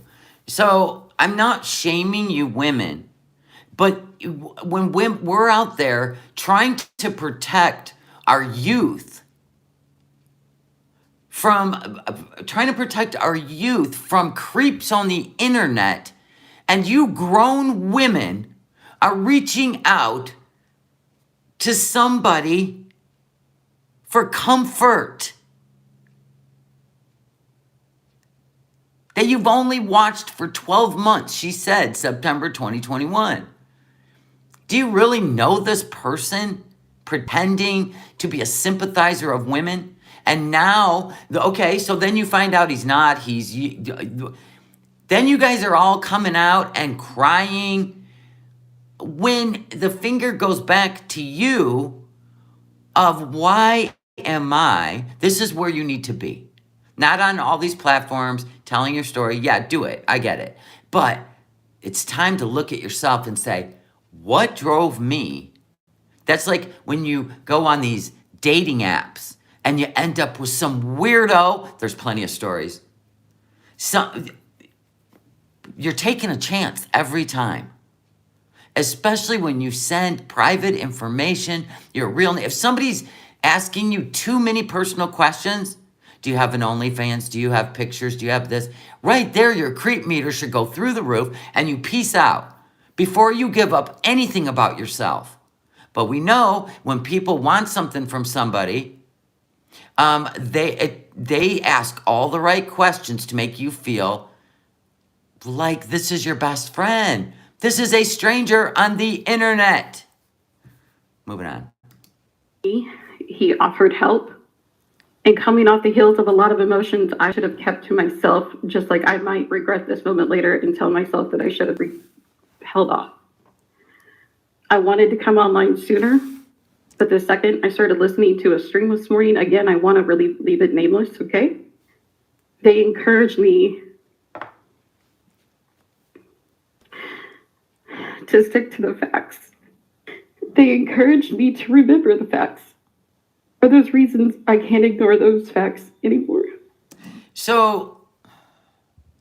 So I'm not shaming you women, but when we're out there trying to protect our youth from creeps on the internet, and you grown women are reaching out to somebody for comfort that you've only watched for 12 months. She said September 2021. Do you really know this person pretending to be a sympathizer of women? And now, okay, so then you find out he's not. Then you guys are all coming out and crying when the finger goes back to you of why am I? This is where you need to be. Not on all these platforms telling your story. Yeah, do it. I get it. But it's time to look at yourself and say, what drove me? That's like when you go on these dating apps and you end up with some weirdo. There's plenty of stories. You're taking a chance every time, especially when you send private information, your real name. If somebody's asking you too many personal questions, do you have an OnlyFans? Do you have pictures? Do you have this? Right there, your creep meter should go through the roof and you peace out before you give up anything about yourself. But we know when people want something from somebody, they ask all the right questions to make you feel like this is your best friend. This is a stranger on the internet. Moving on.
He offered help. And coming off the heels of a lot of emotions I should have kept to myself, just like I might regret this moment later and tell myself that I should have held off. I wanted to come online sooner, but the second I started listening to a stream this morning, again, I want to really leave it nameless, okay? They encouraged me to stick to the facts. They encouraged me to remember the facts. For those reasons, I can't ignore those facts anymore.
So,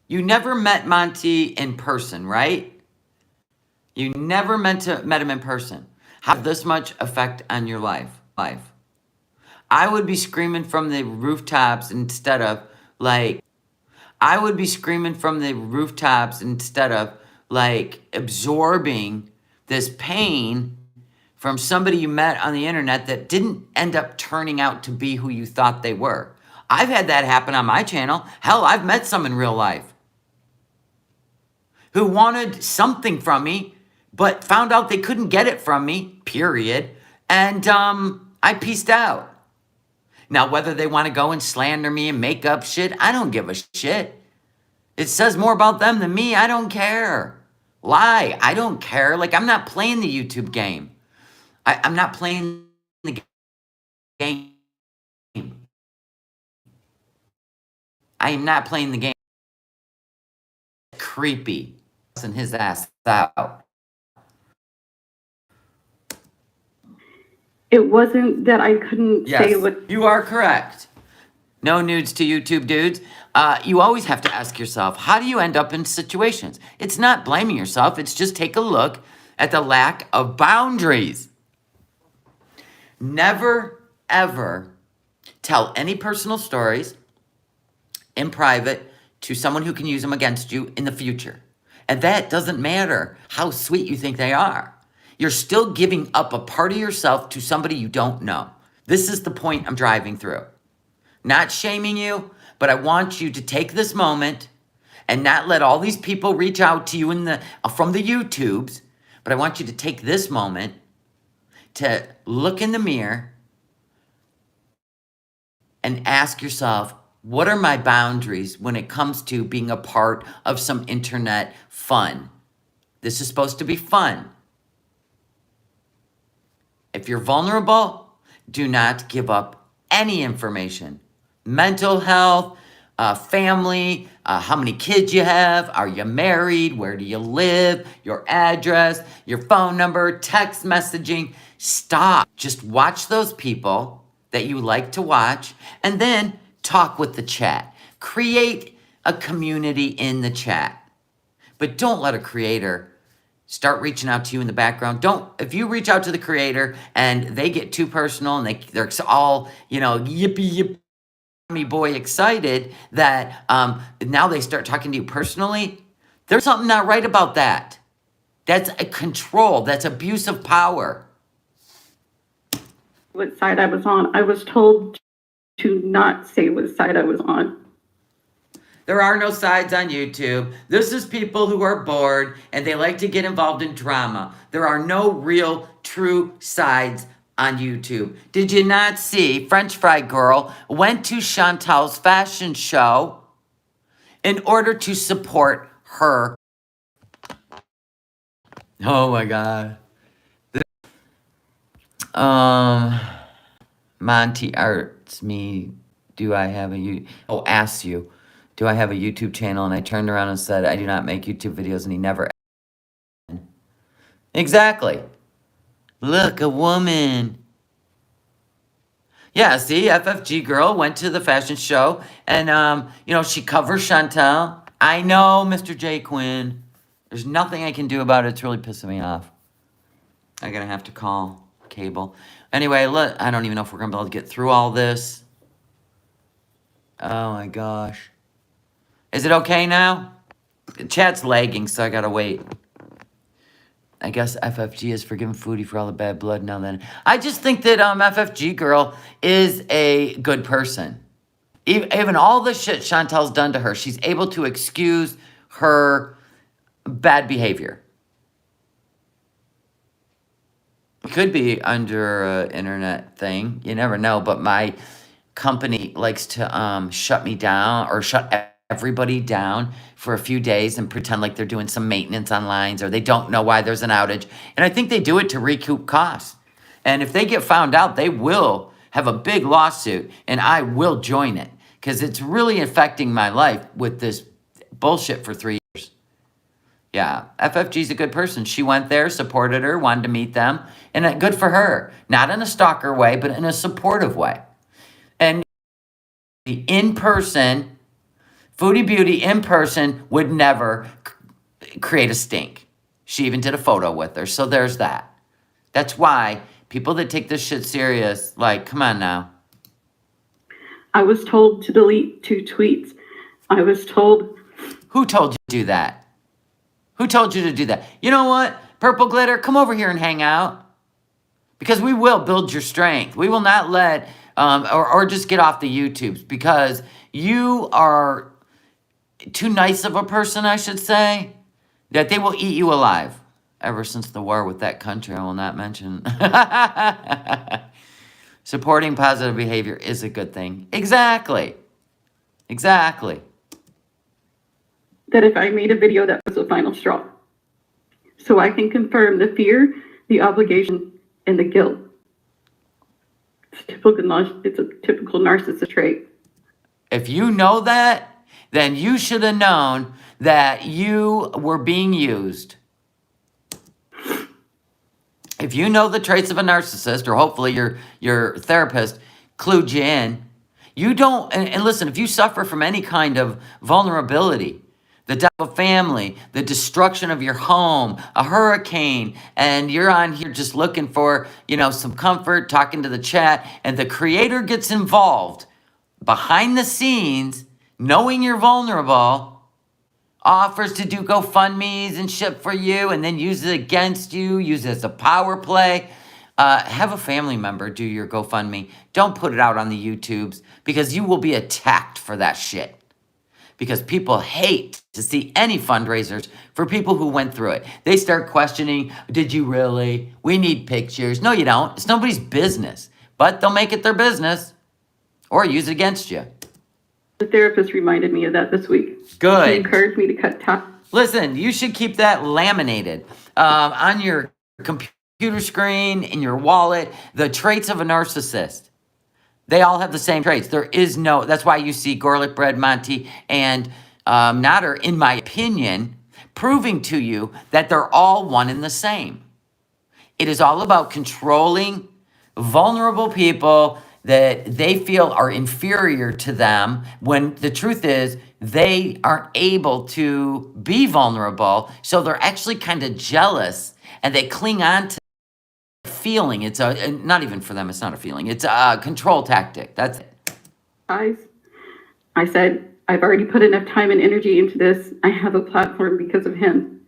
you never met Monty in person, right? You never met him in person. Have this much effect on your life? I would be screaming from the rooftops instead of absorbing this pain from somebody you met on the internet that didn't end up turning out to be who you thought they were. I've had that happen on my channel. Hell, I've met some in real life who wanted something from me, but found out they couldn't get it from me, period. And I peaced out. Now, whether they want to go and slander me and make up shit, I don't give a shit. It says more about them than me. I don't care. Lie. I don't care. Like, I'm not playing the YouTube game. I'm not playing the game. I am not playing the game. Creepy. And his ass out.
It wasn't that I couldn't say what...
You are correct. No nudes to YouTube dudes. You always have to ask yourself, how do you end up in situations? It's not blaming yourself. It's just take a look at the lack of boundaries. Never, ever tell any personal stories in private to someone who can use them against you in the future. And that doesn't matter how sweet you think they are. You're still giving up a part of yourself to somebody you don't know. This is the point I'm driving through. Not shaming you, but I want you to take this moment and not let all these people reach out to you from the YouTubes, but I want you to take this moment to look in the mirror and ask yourself, what are my boundaries when it comes to being a part of some internet fun? This is supposed to be fun. If you're vulnerable, do not give up any information. Mental health, family, how many kids you have, are you married, where do you live, your address, your phone number, text messaging. Stop. Just watch those people that you like to watch and then talk with the chat. Create a community in the chat. But don't let a creator start reaching out to you in the background. If you reach out to the creator and they get too personal and they're all, yippee me boy excited that now they start talking to you personally, there's something not right about that. That's a control. That's abuse of power.
What side I was on. I was told to not say what side I was on.
There are no sides on YouTube. This is people who are bored and they like to get involved in drama. There are no real, true sides on YouTube. Did you not see French Fry Girl went to Chantal's fashion show in order to support her? Oh my God. Monty asks me, asks you, do I have a YouTube channel? And I turned around and said, I do not make YouTube videos, and he never. Exactly. Look, a woman. Yeah, see, FFG Girl went to the fashion show, and, she covers Chantal. I know, Mr. J. Quinn. There's nothing I can do about it. It's really pissing me off. I'm going to have to call cable. Anyway, I don't even know if we're going to be able to get through all this. Oh, my gosh. Is it okay now? The chat's lagging, so I got to wait. I guess FFG has forgiven Foodie for all the bad blood now then. I just think that FFG Girl is a good person. Even all the shit Chantal's done to her, she's able to excuse her bad behavior. It could be under an internet thing. You never know. But my company likes to shut me down or shut everybody down for a few days and pretend like they're doing some maintenance on lines or they don't know why there's an outage. And I think they do it to recoup costs. And if they get found out, they will have a big lawsuit and I will join it because it's really affecting my life with this bullshit for 3 years. Yeah, FFG's a good person. She went there, supported her, wanted to meet them, and good for her. Not in a stalker way, but in a supportive way. And in person, Foodie Beauty in person would never create a stink. She even did a photo with her, so there's that. That's why people that take this shit serious, like, come on now.
I was told to delete 2 tweets. I was told...
Who told you to do that? Who told you to do that? You know what? Purple Glitter, come over here and hang out. Because we will build your strength. We will not let, or just get off the YouTubes. Because you are too nice of a person, I should say, that they will eat you alive. Ever since the war with that country, I will not mention. Supporting positive behavior is a good thing. Exactly. Exactly.
that if I made a video, that was the final straw. So I can confirm the fear, the obligation, and the guilt. It's a typical narcissist trait.
If you know that, then you should have known that you were being used. If you know the traits of a narcissist, or hopefully your therapist clued you in, you don't, and listen, if you suffer from any kind of vulnerability, the death of a family, the destruction of your home, a hurricane, and you're on here just looking for, some comfort, talking to the chat, and the creator gets involved behind the scenes, knowing you're vulnerable, offers to do GoFundMes and shit for you, and then use it against you, use it as a power play. Have a family member do your GoFundMe. Don't put it out on the YouTubes, because you will be attacked for that shit. Because people hate to see any fundraisers for people who went through it. They start questioning, did you really? We need pictures. No, you don't. It's nobody's business. But they'll make it their business or use it against you.
The therapist reminded me of that this week.
Good.
She encouraged me to cut top.
Listen, you should keep that laminated on your computer screen, in your wallet, the traits of a narcissist. They all have the same traits. There is no, that's why you see garlic bread, Monty, and Natter, in my opinion, proving to you that they're all one and the same. It is all about controlling vulnerable people that they feel are inferior to them, when the truth is they aren't able to be vulnerable. So they're actually kind of jealous and they cling on to feeling. It's a, not even for them, it's not a feeling. It's a control tactic. That's it.
Guys, I said, I've already put enough time and energy into this. I have a platform because of him.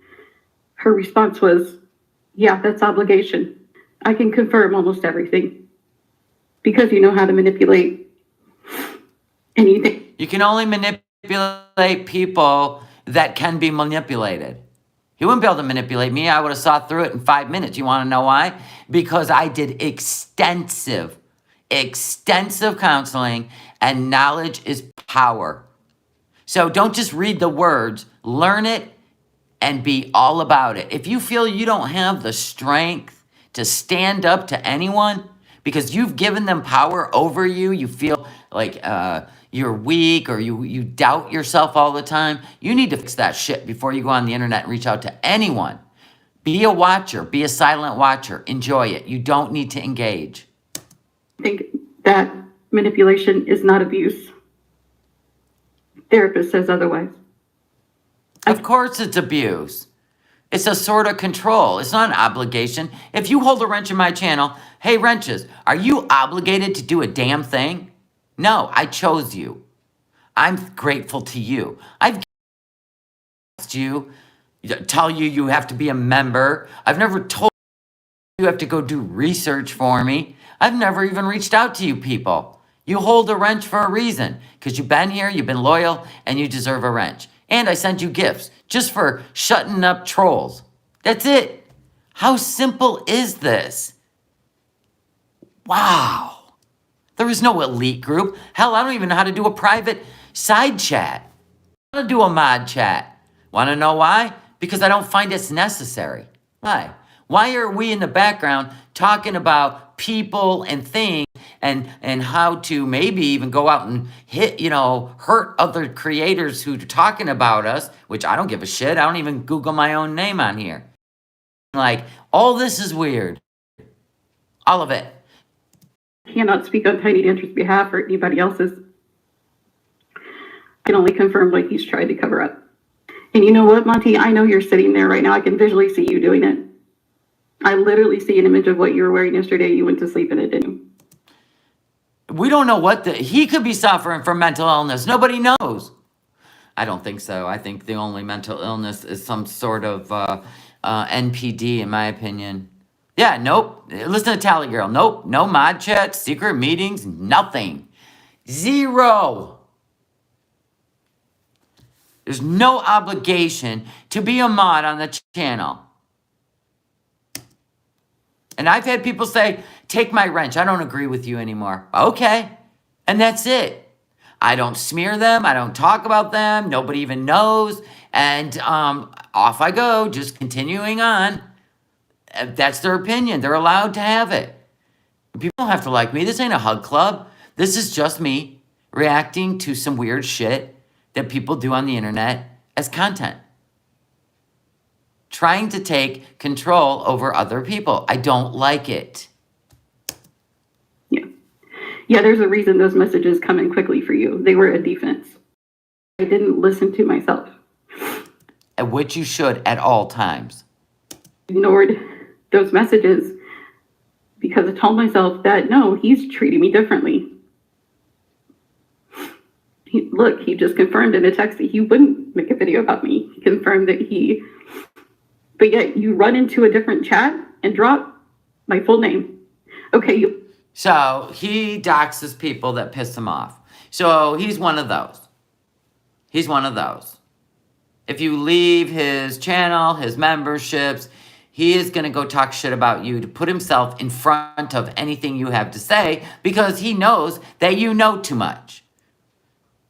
Her response was, yeah, that's obligation. I can confirm almost everything because you know how to manipulate anything.
You can only manipulate people that can be manipulated. He wouldn't be able to manipulate me. I would have saw through it in 5 minutes. You want to know why? Because I did extensive counseling, and knowledge is power. So don't just read the words, learn it and be all about it. If you feel you don't have the strength to stand up to anyone because you've given them power over you, you feel like you're weak or you doubt yourself all the time, you need to fix that shit before you go on the internet and reach out to anyone. Be a watcher, be a silent watcher, enjoy it. You don't need to engage.
I think that manipulation is not abuse. Therapist says otherwise.
Of course it's abuse. It's a sort of control. It's not an obligation. If you hold a wrench in my channel, hey wrenches, are you obligated to do a damn thing? No, I chose you. I'm grateful to you. I've asked you, tell you you have to be a member. I've never told you have to go do research for me. I've never even reached out to you people. You hold a wrench for a reason, because you've been here, you've been loyal, and you deserve a wrench. And I sent you gifts just for shutting up trolls. That's it. How simple is this? Wow. There is no elite group. Hell, I don't even know how to do a private side chat. I want to do a mod chat. Want to know why? Because I don't find it's necessary. Why? Why are we in the background talking about people and things and how to maybe even go out and hurt other creators who are talking about us, which I don't give a shit. I don't even Google my own name on here. Like, all this is weird. All of it.
Cannot speak on Tiny Dancer's behalf or anybody else's. I can only confirm what he's tried to cover up. And you know what, Monty? I know you're sitting there right now. I can visually see you doing it. I literally see an image of what you were wearing yesterday. You went to sleep in it, didn't you?
We don't know he could be suffering from mental illness. Nobody knows. I don't think so. I think the only mental illness is some sort of NPD, in my opinion. Yeah, nope. Listen to Tally Girl. Nope. No mod chats, secret meetings, nothing. Zero. There's no obligation to be a mod on the channel. And I've had people say, take my wrench. I don't agree with you anymore. Okay. And that's it. I don't smear them. I don't talk about them. Nobody even knows. And off I go, just continuing on. That's their opinion. They're allowed to have it. People don't have to like me. This ain't a hug club. This is just me reacting to some weird shit that people do on the internet as content. Trying to take control over other people. I don't like it.
Yeah, there's a reason those messages come in quickly for you. They were a defense. I didn't listen to myself.
Which you should at all times.
Ignored those messages because I told myself that, no, he's treating me differently. He just confirmed in a text that he wouldn't make a video about me. He confirmed that but yet you run into a different chat and drop my full name. Okay,
So he doxes people that piss him off. So he's one of those. He's one of those. If you leave his channel, his memberships, he is going to go talk shit about you to put himself in front of anything you have to say because he knows that you know too much.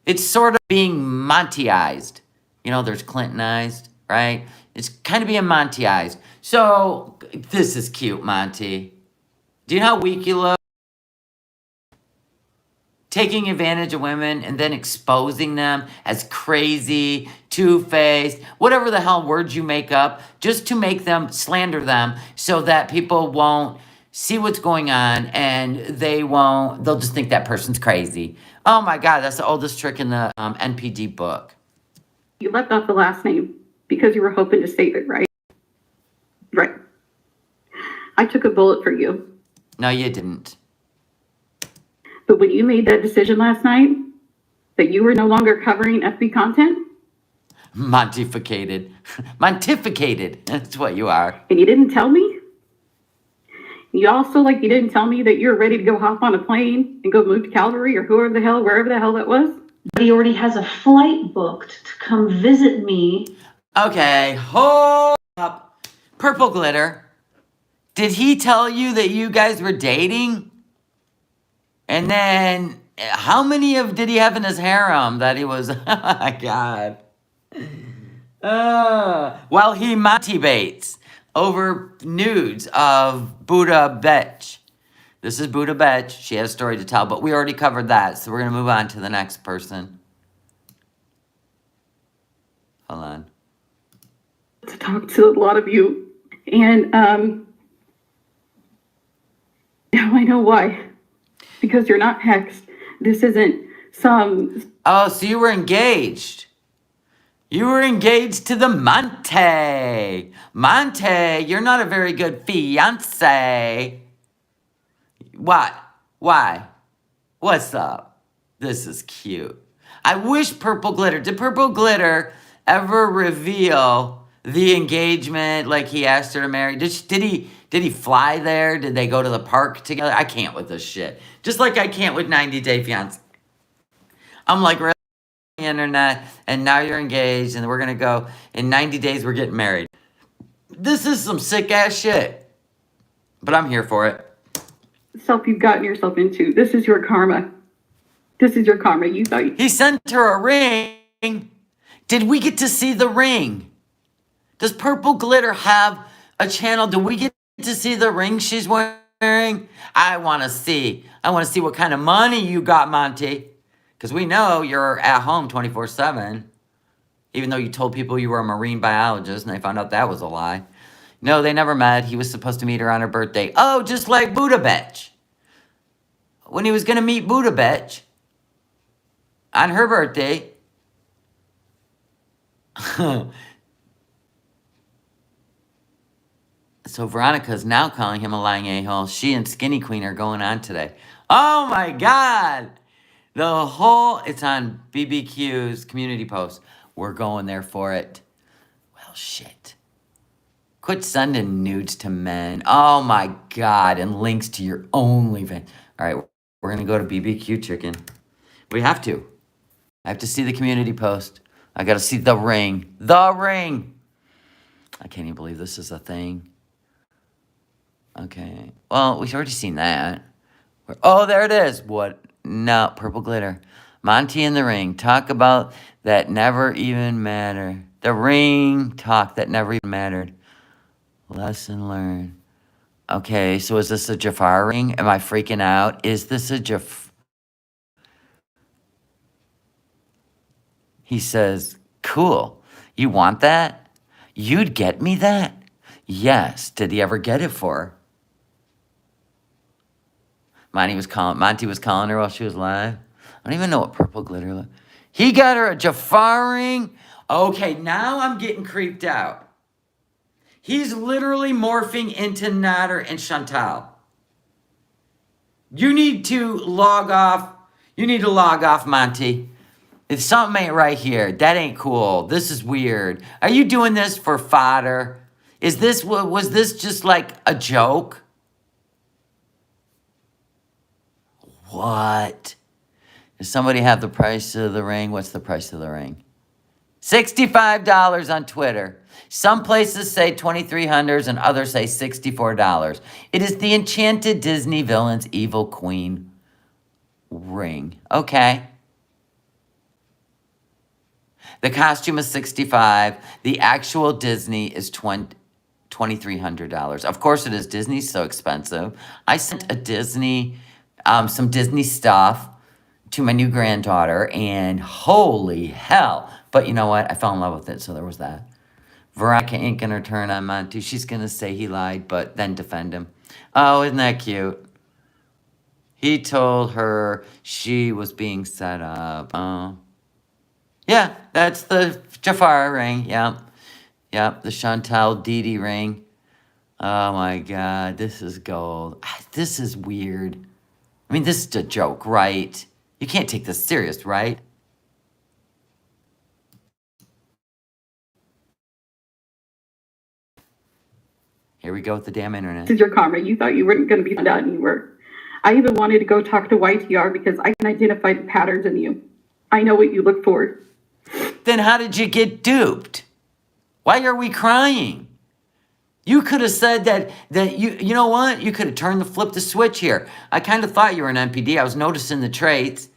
It's sort of being Montyized. There's Clintonized, right? It's kind of being Montyized. So this is cute, Monty. Do you know how weak you look? taking advantage of women and then exposing them as crazy, two-faced, whatever the hell words you make up, just to make them slander them so that people won't see what's going on and they'll just think that person's crazy. Oh my God, that's the oldest trick in the NPD book.
You left off the last name because you were hoping to save it, right? Right. I took a bullet for you.
No, you didn't.
But when you made that decision last night that you were no longer covering FB content,
Montificated. Montificated. That's what you are.
and you didn't tell me, you didn't tell me that you're ready to go hop on a plane and go move to Calgary or wherever the hell that was.
But he already has a flight booked to come visit me.
Okay, hold up. Purple Glitter. Did he tell you that you guys were dating? And then, how many did he have in his harem that he was, oh my God. Well, he motivates over nudes of Buddha Betch. This is Buddha Betch. She has a story to tell, but we already covered that, so we're going to move on to the next person. Hold on.
To talk to a lot of you, and now I know why. Because you're not hexed. This isn't some...
Oh, so you were engaged. You were engaged to the Monty. Monty, you're not a very good fiance. What? Why? What's up? This is cute. I wish Purple Glitter... Did Purple Glitter ever reveal the engagement like he asked her to marry? Did he fly there? Did they go to the park together? I can't with this shit. Just like I can't with 90 Day Fiancé. I'm like, really? On the internet, and now you're engaged, and we're gonna go, in 90 days, we're getting married. This is some sick ass shit. But I'm here for it.
Self you've gotten yourself into. This is your karma. This is your karma. You thought
He sent her a ring. Did we get to see the ring? Does Purple Glitter have a channel? Do we get to see the ring she's wearing? I want to see what kind of money you got, Monty. Because we know you're at home 24/7. Even though you told people you were a marine biologist and they found out that was a lie. No, they never met. He was supposed to meet her on her birthday. Oh, just like Buddha Betch. When he was going to meet Buddha Betch on her birthday. So Veronica's now calling him a lying a-hole. She and Skinny Queen are going on today. Oh my God. It's on BBQ's community post. We're going there for it. Well, shit. Quit sending nudes to men. Oh my God. And links to your OnlyFans. All right, we're going to go to BBQ Chicken. We have to. I have to see the community post. I got to see the ring. The ring. I can't even believe this is a thing. Okay. Well, we've already seen that. Oh, there it is. What? No, Purple Glitter. Monty in the ring. Talk about that never even mattered. The ring talk that never even mattered. Lesson learned. Okay, so is this a Jafar ring? Am I freaking out? Is this a Jafar? He says, cool. You want that? You'd get me that? Yes. Did he ever get it for her? Monty was calling her while she was live. I don't even know what Purple Glitter looked. He got her a Jafar ring. Okay, now I'm getting creeped out. He's literally morphing into Nader and Chantal. You need to log off. You need to log off, Monty. If something ain't right here, that ain't cool. This is weird. Are you doing this for fodder? Was this just like a joke? What? Does somebody have the price of the ring? What's the price of the ring? $65 on Twitter. Some places say $2,300 and others say $64. It is the enchanted Disney villain's evil queen ring. Okay. The costume is $65. The actual Disney is $2,300. Of course it is. Disney's so expensive. I sent a Disney, some Disney stuff to my new granddaughter, and holy hell. But you know what? I fell in love with it, so there was that. Veronica ain't gonna turn on Monty. She's gonna say he lied, but then defend him. Oh, isn't that cute? He told her she was being set up. Oh. Yeah, that's the Jafar ring. Yep. Yep, the Chantal Didi ring. Oh my God, this is gold. This is weird. I mean, this is a joke, right? You can't take this serious, right? Here we go with the damn internet.
This is your karma. You thought you weren't going to be found out, and you were. I even wanted to go talk to YTR because I can identify the patterns in you. I know what you look for.
Then how did you get duped? Why are we crying? You could have said that you know what? You could have flip the switch here. I kind of thought you were an NPD. I was noticing the traits,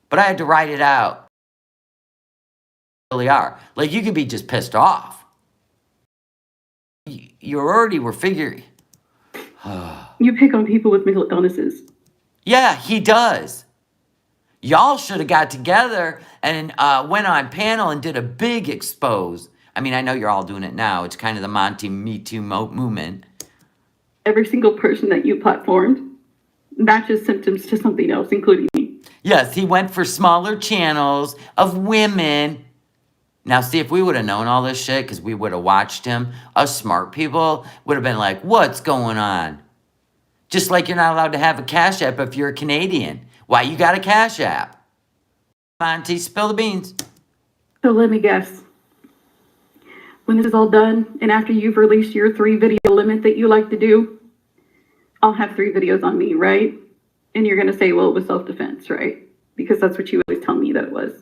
but I had to write it out. You really are. Like, you could be just pissed off. You already were figuring.
You pick on people with mental illnesses.
Yeah, he does. Y'all should have got together and went on panel and did a big expose. I mean, I know you're all doing it now. It's kind of the Monty Me Too movement.
Every single person that you platformed matches symptoms to something else, including me.
Yes, he went for smaller channels of women. Now, see, if we would have known all this shit, because we would have watched him, us smart people would have been like, what's going on? Just like you're not allowed to have a Cash App if you're a Canadian. Why you got a Cash App? Monty, spill the beans.
So let me guess. When this is all done, and after you've released your 3-video limit that you like to do, I'll have 3 videos on me, right? And you're going to say, well, it was self-defense, right? Because that's what you always tell me that it was.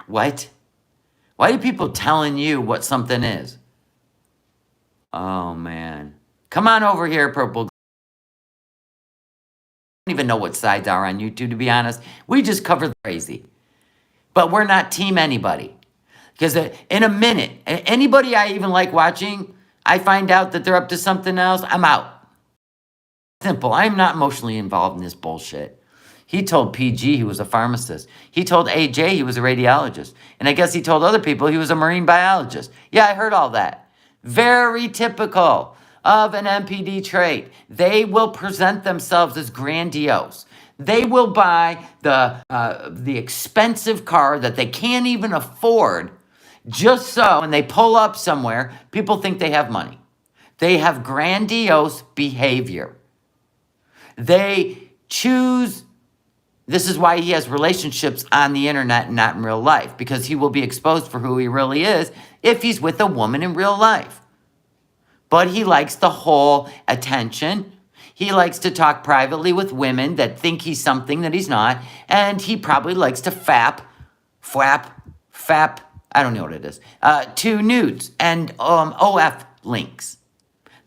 What? Why are people telling you what something is? Oh, man. Come on over here, Purple. I don't even know what sides are on YouTube, to be honest. We just cover the crazy. But we're not team anybody. Because in a minute, anybody I even like watching, I find out that they're up to something else, I'm out. Simple. I'm not emotionally involved in this bullshit. He told PG he was a pharmacist. He told AJ he was a radiologist. And I guess he told other people he was a marine biologist. Yeah, I heard all that. Very typical of an MPD trait. They will present themselves as grandiose. They will buy the expensive car that they can't even afford just so when they pull up somewhere, people think they have money. They have grandiose behavior. They choose. This is why he has relationships on the internet and not in real life, because he will be exposed for who he really is if he's with a woman in real life. But he likes the whole attention. He likes to talk privately with women that think he's something that he's not. And he probably likes to fap, I don't know what it is, to nudes and OF links.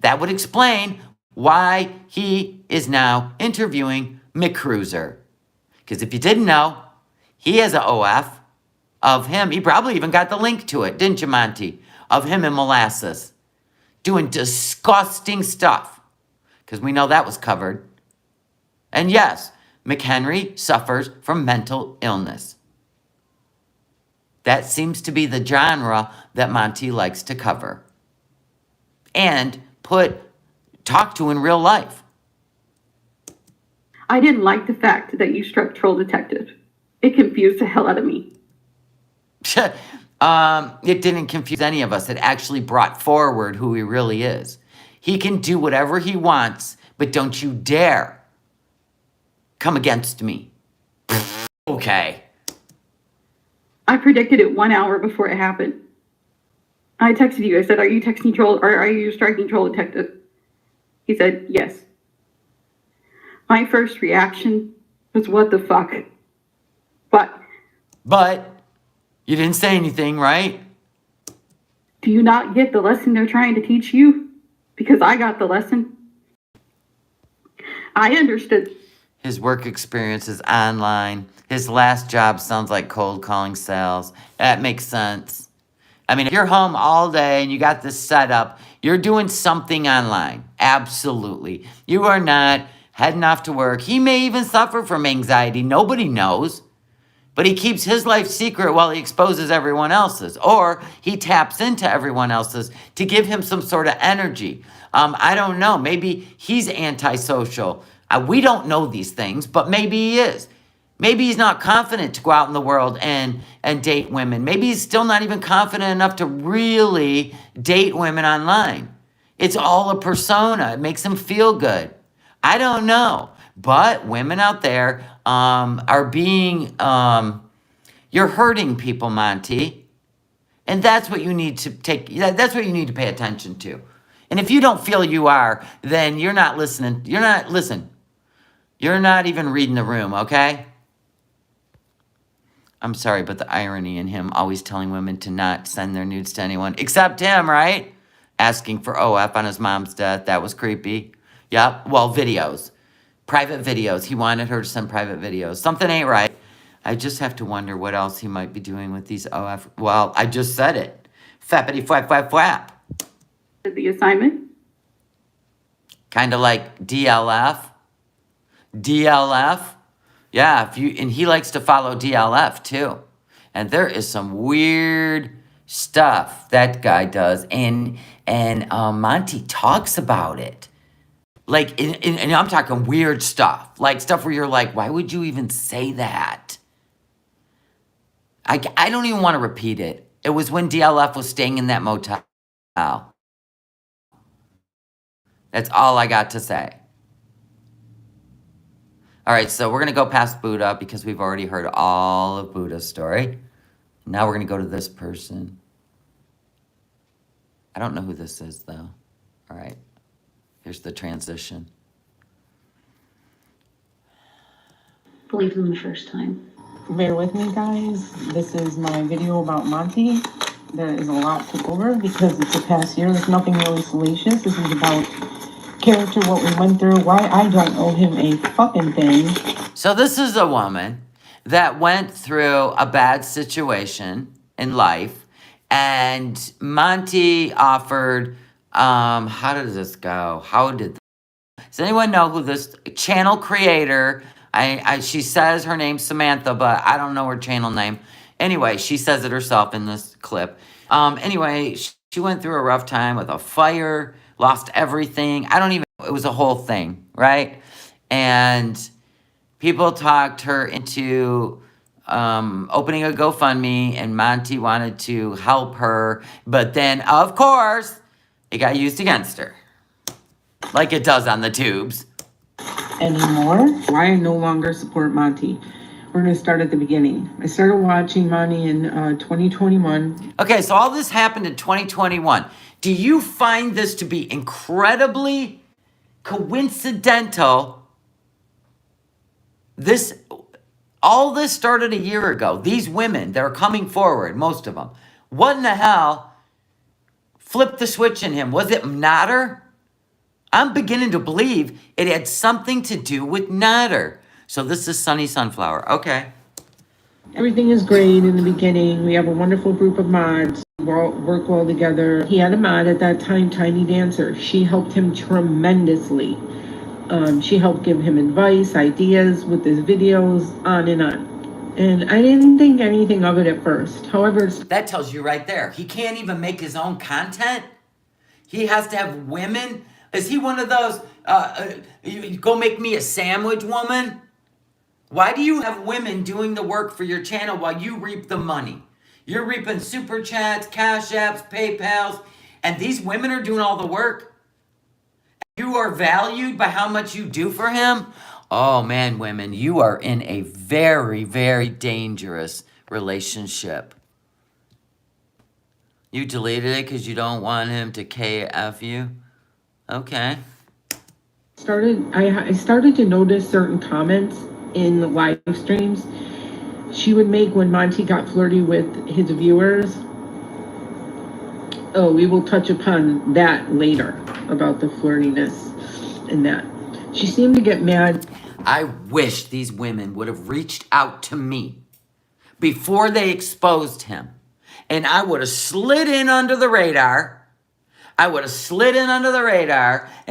That would explain why he is now interviewing McCruiser. Because if you didn't know, he has an OF of him. He probably even got the link to it, didn't you, Monty? Of him in molasses. Doing disgusting stuff. Because we know that was covered. And yes, McHenry suffers from mental illness. That seems to be the genre that Monty likes to cover. And talk to in real life.
I didn't like the fact that you struck Troll Detective. It confused the hell out of me.
It didn't confuse any of us. It actually brought forward who he really is. He can do whatever he wants, but don't you dare come against me. Okay.
I predicted it 1 hour before it happened. I texted you. I said, are you texting Troll or are you striking Troll Detective? He said, yes. My first reaction was, what the fuck?
But you didn't say anything, right?
Do you not get the lesson they're trying to teach you? Because I got the lesson. I understood.
His work experience is online. His last job sounds like cold calling sales. That makes sense. I mean, if you're home all day and you got this set up, you're doing something online. Absolutely. You are not heading off to work. He may even suffer from anxiety. Nobody knows. But he keeps his life secret while he exposes everyone else's, or he taps into everyone else's to give him some sort of energy. I don't know. Maybe he's antisocial. We don't know these things, but maybe he is. Maybe he's not confident to go out in the world and date women. Maybe he's still not even confident enough to really date women online. It's all a persona. It makes him feel good. I don't know. But women out there are being, you're hurting people, Monty. And that's what you need to that's what you need to pay attention to. And if you don't feel you are, then you're not listening. You're not even reading the room, okay? I'm sorry, but the irony in him always telling women to not send their nudes to anyone, except him, right? Asking for OF on his mom's death. That was creepy. Yep. Well, videos. Private videos. He wanted her to send private videos. Something ain't right. I just have to wonder what else he might be doing with these OF. Well, I just said it. Fappity flap flap flap.
The assignment.
Kind of like DLF. DLF. Yeah, and he likes to follow DLF too. And there is some weird stuff that guy does. And Monty talks about it. Like, and I'm talking weird stuff. Like stuff where you're like, why would you even say that? I don't even want to repeat it. It was when DLF was staying in that motel. That's all I got to say. All right, so we're going to go past Buddha because we've already heard all of Buddha's story. Now we're going to go to this person. I don't know who this is, though. All right, here's the transition.
Believe them the first time.
Bear with me, guys. This is my video about Monty. There is a lot to over because it's a past year. There's nothing really salacious. This is about character, what we went through, why I don't owe him a fucking thing.
So this is a woman that went through a bad situation in life, and Monty offered, how does this go? Does anyone know who this channel creator, she says her name's Samantha, but I don't know her channel name. Anyway, she says it herself in this clip. Anyway, she went through a rough time with a fire, lost everything. It was a whole thing, right? And people talked her into opening a GoFundMe, and Monty wanted to help her. But then, of course, it got used against her. Like it does on the tubes.
Anymore. Why I no longer support Monty. We're going to start at the beginning. I started watching Monty in 2021.
Okay, so all this happened in 2021. Do you find this to be incredibly coincidental? All this started a year ago. These women that are coming forward, most of them. What in the hell flipped the switch in him? Was it Nader? I'm beginning to believe it had something to do with Nader. So this is Sunny Sunflower. Okay.
Everything is great in the beginning. We have a wonderful group of mods. We work well together. He had a mod at that time, Tiny Dancer. She helped him tremendously. She helped give him advice, ideas with his videos, on and on. And I didn't think anything of it at first. However,
that tells you right there. He can't even make his own content. He has to have women. Is he one of those, go make me a sandwich woman? Why do you have women doing the work for your channel while you reap the money? You're reaping super chats, cash apps, PayPals, and these women are doing all the work. You are valued by how much you do for him? Oh man, women, you are in a very, very dangerous relationship. You deleted it because you don't want him to KF you? Okay.
I started to notice certain comments in the live streams she would make when Monty got flirty with his viewers. Oh, we will touch upon that later about the flirtiness and that. She seemed to get mad.
I wish these women would have reached out to me before they exposed him, and I would have slid in under the radar. And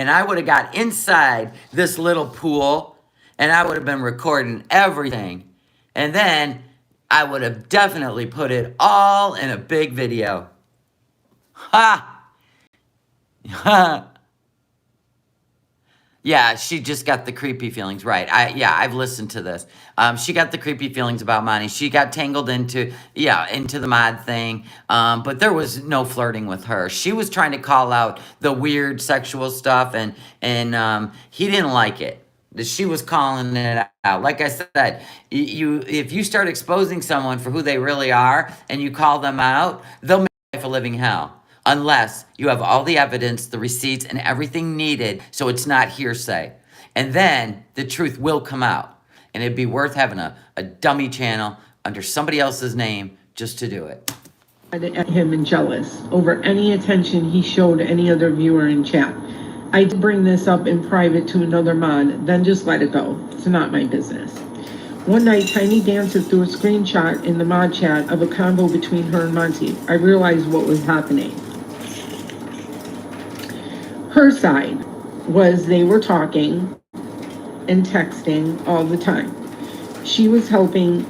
I would have got inside this little pool, and I would have been recording everything. And then I would have definitely put it all in a big video. Ha! Ha! Yeah, she just got the creepy feelings, right? I've listened to this. She got the creepy feelings about Monty. She got tangled into the mod thing. But there was no flirting with her. She was trying to call out the weird sexual stuff, and he didn't like it. She was calling it out. Like I said, if you start exposing someone for who they really are, and you call them out, they'll make life a living hell. Unless you have all the evidence, the receipts, and everything needed so it's not hearsay. And then the truth will come out. And it'd be worth having a dummy channel under somebody else's name just to do it.
At him and jealous over any attention he showed any other viewer in chat. I did bring this up in private to another mod, then just let it go. It's not my business. One night, Tiny Dancer threw a screenshot in the mod chat of a convo between her and Monty. I realized what was happening. Her side was they were talking and texting all the time. She was helping.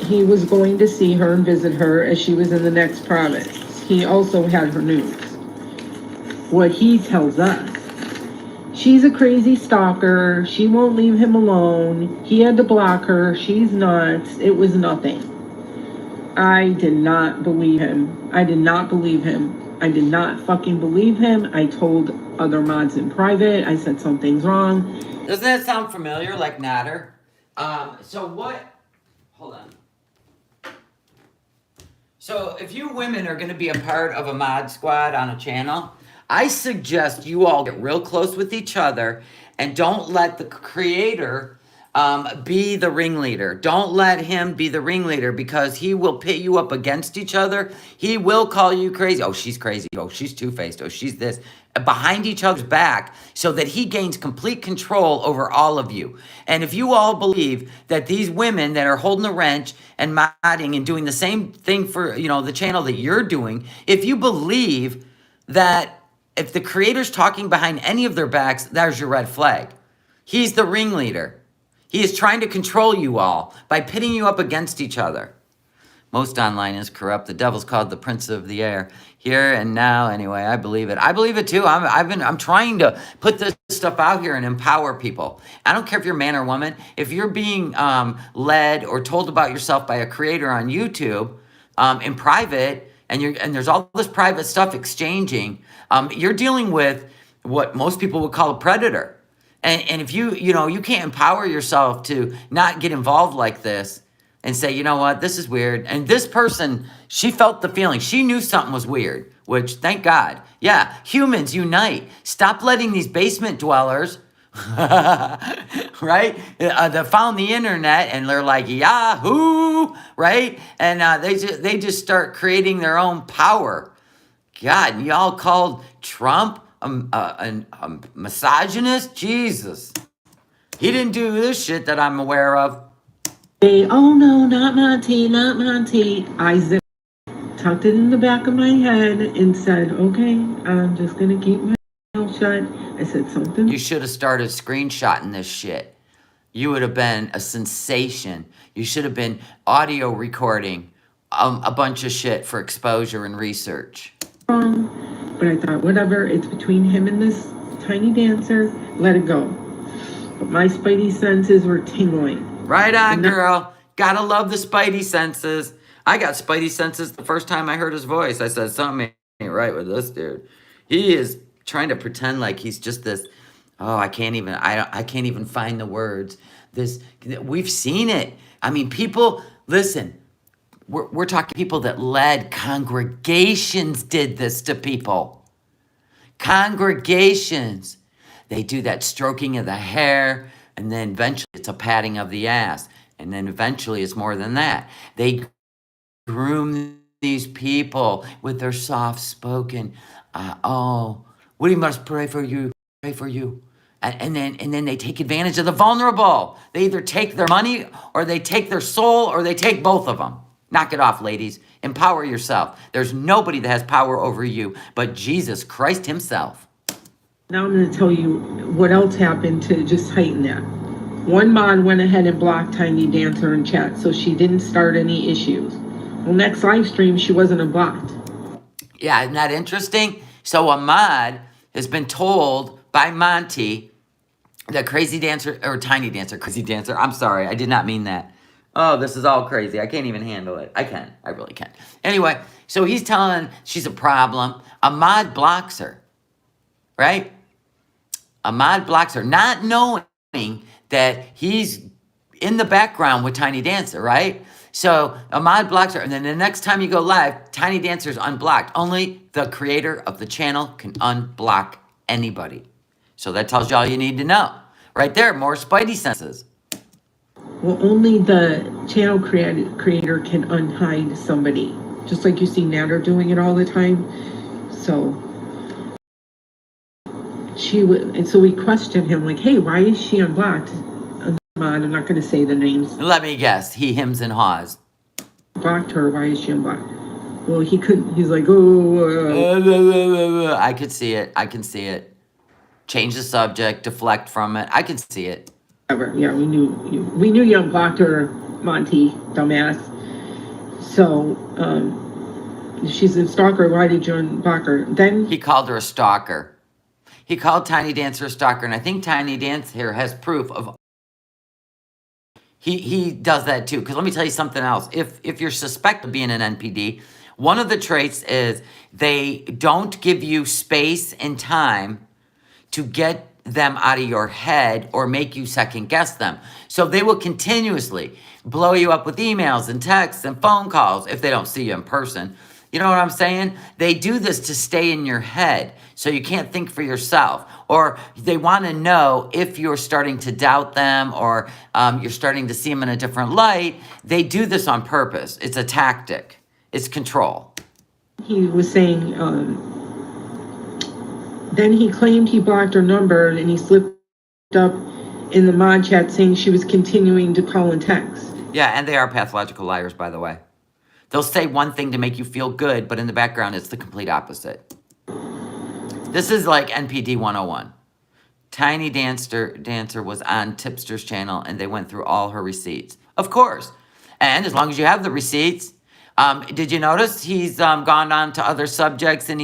He was going to see her and visit her as she was in the next province. He also had her news. What he tells us. She's a crazy stalker. She won't leave him alone. He had to block her. She's nuts. It was nothing. I did not believe him. I did not believe him. I did not fucking believe him. I told other mods in private. I said something's wrong.
Doesn't that sound familiar, like Natter? Hold on. So if you women are going to be a part of a mod squad on a channel, I suggest you all get real close with each other and don't let the creator be the ringleader. Don't let him be the ringleader, because he will pit you up against each other. He will call you crazy. Oh, she's crazy. Oh, she's two-faced. Oh, she's this. Behind each other's back, so that he gains complete control over all of you. And if you all believe that these women that are holding the wrench and modding and doing the same thing for, the channel that you're doing, if you believe that if the creator's talking behind any of their backs, there's your red flag. He's the ringleader. He is trying to control you all by pitting you up against each other. Most online is corrupt. The devil's called the prince of the air. Here and now, anyway, I believe it. I believe it too. I'm trying to put this stuff out here and empower people. I don't care if you're man or woman. If you're being led or told about yourself by a creator on YouTube in private, and there's all this private stuff exchanging, you're dealing with what most people would call a predator. And if you can't empower yourself to not get involved like this and say, you know what, this is weird. And this person, she felt the feeling. She knew something was weird, which, thank God. Yeah, humans unite. Stop letting these basement dwellers, right? They found the internet and they're like, Yahoo, right? And they just start creating their own power. God, and y'all called Trump a misogynist? Jesus. He didn't do this shit that I'm aware of.
Oh no, not Monty, not Monty. I tucked it in the back of my head and said, okay, I'm just gonna keep my mouth shut. I said something.
You should have started screenshotting this shit. You would have been a sensation. You should have been audio recording a bunch of shit for exposure and research.
Wrong, but I thought, whatever, it's between him and this Tiny Dancer, let it go. But my spidey senses were tingling.
Right on, girl. Gotta love the spidey senses. I got spidey senses the first time I heard his voice. I said, something ain't right with this dude. He is trying to pretend like he's just this, I can't even find the words. We've seen it. I mean, people, listen, we're talking people that led congregations did this to people. Congregations. They do that stroking of the hair, and then eventually it's a patting of the ass. And then eventually it's more than that. They groom these people with their soft-spoken, we must pray for you, pray for you. And then they take advantage of the vulnerable. They either take their money, or they take their soul, or they take both of them. Knock it off, ladies. Empower yourself. There's nobody that has power over you but Jesus Christ himself.
Now I'm going to tell you what else happened to just heighten that. One mod went ahead and blocked Tiny Dancer in chat, so she didn't start any issues. Well, next live stream, she wasn't blocked.
Yeah, isn't that interesting? So Ahmad has been told by Monty, the crazy dancer, or tiny dancer, crazy dancer. I'm sorry, I did not mean that. Oh, this is all crazy. I can't even handle it. I really can. Anyway, so he's telling she's a problem. Ahmad blocks her, right? Ahmad blocks her, not knowing that he's in the background with Tiny Dancer, right? So Ahmad blocks her, and then the next time you go live, Tiny Dancer's unblocked. Only the creator of the channel can unblock anybody. So that tells you all you need to know. Right there, more spidey senses.
Well, only the channel creator can unhide somebody, just like you see Natter doing it all the time. So so we questioned him, like, hey, why is she unblocked? I'm not going to say the names.
Let me guess, he, hims, and haws.
Blocked her, why is she unblocked? Well, he couldn't, he's like, oh.
I could see it, I can see it. Change the subject, deflect from it, I can see it.
Yeah, we knew you unblocked her, Monty, dumbass. So, she's a stalker, why did you unblock her? Then
He called her a stalker. He called Tiny Dancer a stalker, and I think Tiny Dancer has proof of. He does that too. Because let me tell you something else. If you're suspect of being an NPD, one of the traits is they don't give you space and time to get them out of your head or make you second guess them. So they will continuously blow you up with emails and texts and phone calls if they don't see you in person. You know what I'm saying? They do this to stay in your head so you can't think for yourself. Or they want to know if you're starting to doubt them or you're starting to see them in a different light. They do this on purpose. It's a tactic. It's control.
he was saying, then he claimed he blocked her number and he slipped up in the mod chat saying she was continuing to call and text.
Yeah, and they are pathological liars, by the way. They'll say one thing to make you feel good, but in the background, it's the complete opposite. This is like NPD 101. Tiny Dancer was on Tipster's channel, and they went through all her receipts. Of course. And as long as you have the receipts, did you notice he's gone on to other subjects, and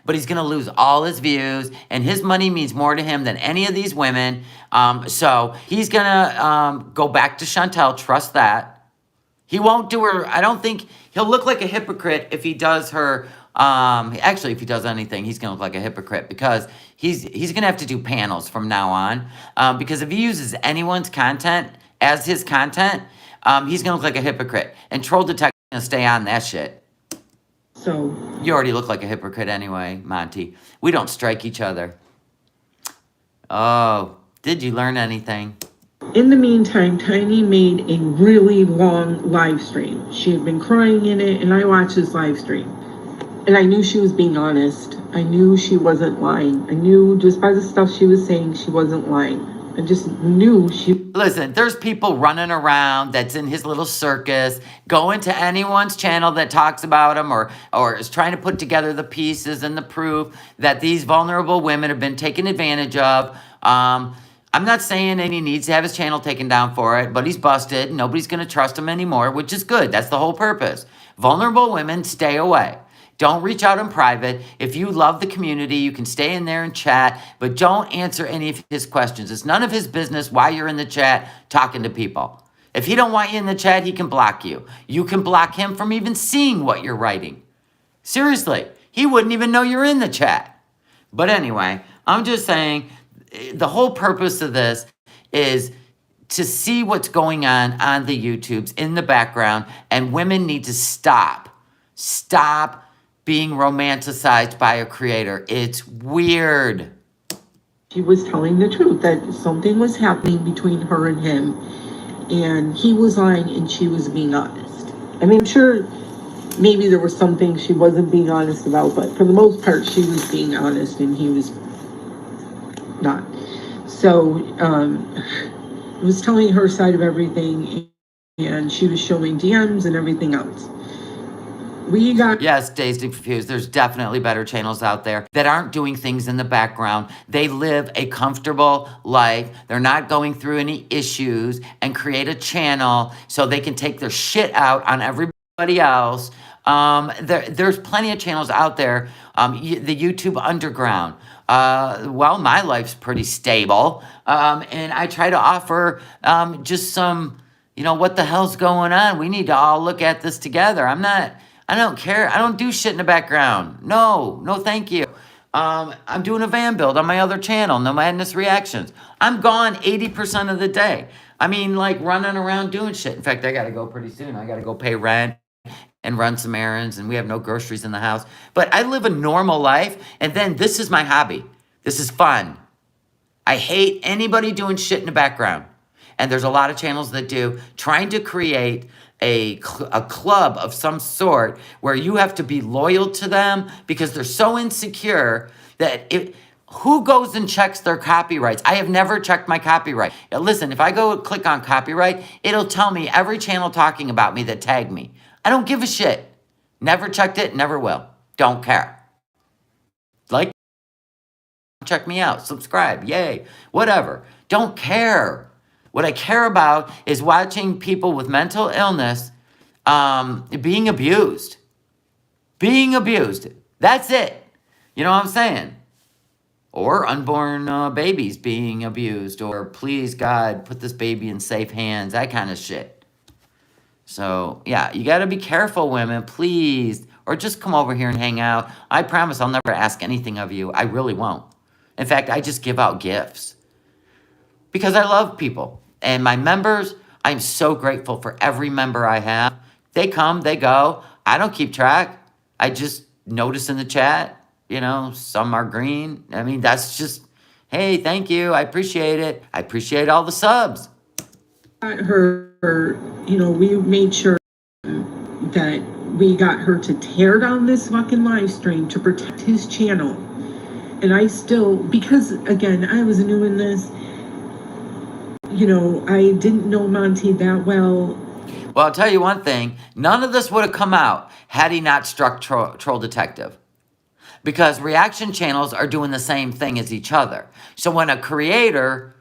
but he's going to lose all his views, and his money means more to him than any of these women. So he's going to go back to Chantel, trust that. He won't do her, I don't think, he'll look like a hypocrite if he does her, actually if he does anything, he's gonna look like a hypocrite because he's gonna have to do panels from now on. Because if he uses anyone's content as his content, he's gonna look like a hypocrite. And Troll Detective is gonna stay on that shit.
So
You already look like a hypocrite anyway, Monty. We don't strike each other. Oh, did you learn anything?
in the meantime, Tiny made a really long live stream. She had been crying in it, and I watched this live stream. And I knew she was being honest. I knew she wasn't lying. I knew just by the stuff she was saying, she wasn't lying. I just knew she...
Listen, there's people running around that's in his little circus, going to anyone's channel that talks about him or is trying to put together the pieces and the proof that these vulnerable women have been taken advantage of. I'm not saying that he needs to have his channel taken down for it, but he's busted. Nobody's going to trust him anymore, which is good. That's the whole purpose. Vulnerable women, stay away. Don't reach out in private. If you love the community, you can stay in there and chat, but don't answer any of his questions. It's none of his business why you're in the chat talking to people. If he don't want you in the chat, he can block you. You can block him from even seeing what you're writing. Seriously, he wouldn't even know you're in the chat. But anyway, I'm just saying the whole purpose of this is to see what's going on the YouTubes in the background, and women need to stop being romanticized by a creator. It's weird.
She was telling the truth, that something was happening between her and him, and he was lying and she was being honest. I mean, I'm sure maybe there were some things she wasn't being honest about, but for the most part, she was being honest and he was not. So, I was telling her side of everything, and she was showing DMs and everything else. we got
Yes, Dazed and Confused. There's definitely better channels out there that aren't doing things in the background. They live a comfortable life. They're not going through any issues and create a channel so they can take their shit out on everybody else. There's plenty of channels out there. The YouTube Underground. Well, my life's pretty stable. And I try to offer just some, what the hell's going on? We need to all look at this together. I don't care. I don't do shit in the background. No, thank you. I'm doing a van build on my other channel, No Madness Reactions. I'm gone 80% of the day. I mean, like running around doing shit. In fact, I got to go pretty soon. I got to go pay rent and run some errands, and we have no groceries in the house. But I live a normal life, and then this is my hobby. This is fun. I hate anybody doing shit in the background. And there's a lot of channels that do, trying to create a club of some sort where you have to be loyal to them because they're so insecure that who goes and checks their copyrights? I have never checked my copyright. Now, listen, if I go click on copyright, it'll tell me every channel talking about me that tagged me. I don't give a shit. Never checked it, never will. Don't care. Like, check me out, subscribe, yay, whatever. Don't care. What I care about is watching people with mental illness being abused. Being abused. That's it. You know what I'm saying? Or unborn babies being abused. Or please, God, put this baby in safe hands. That kind of shit. So, yeah, you got to be careful, women, please. Or just come over here and hang out. I promise I'll never ask anything of you. I really won't. In fact, I just give out gifts. Because I love people. And my members, I'm so grateful for every member I have. They come, they go. I don't keep track. I just notice in the chat, some are green. I mean, that's just, hey, thank you. I appreciate it. I appreciate all the subs.
We made sure that we got her to tear down this fucking live stream to protect his channel. And I still, because again, I was new in this, I didn't know Monty that well.
Well, I'll tell you one thing. None of this would have come out had he not struck Troll Detective. Because reaction channels are doing the same thing as each other. So when a creator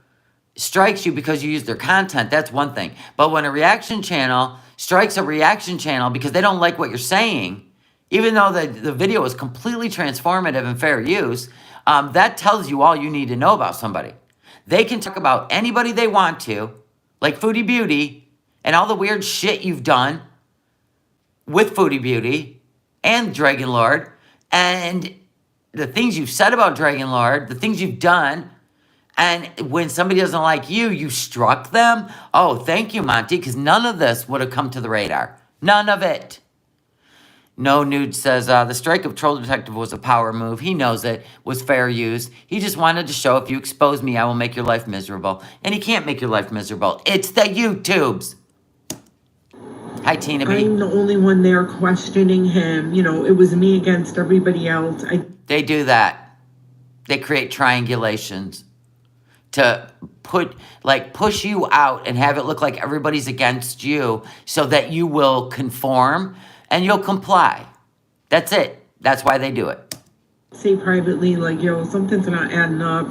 strikes you because you use their content, that's one thing. But when a reaction channel strikes a reaction channel because they don't like what you're saying, even though the video is completely transformative and fair use, that tells you all you need to know about somebody. They can talk about anybody they want to, like Foodie Beauty, and all the weird shit you've done with Foodie Beauty and Dragon Lord, and the things you've said about Dragon Lord, the things you've done, and when somebody doesn't like you, you struck them. Oh, thank you, Monty, because none of this would have come to the radar. None of it. No Nude says, the strike of Troll Detective was a power move. He knows it was fair use. He just wanted to show, if you expose me, I will make your life miserable. And he can't make your life miserable. It's the YouTubes. Hi, Tina B.
I'm the only one there questioning him. It was me against everybody else.
They do that. They create triangulations to push you out and have it look like everybody's against you so that you will conform and you'll comply. That's it. That's why they do it.
Say privately, something's not adding up.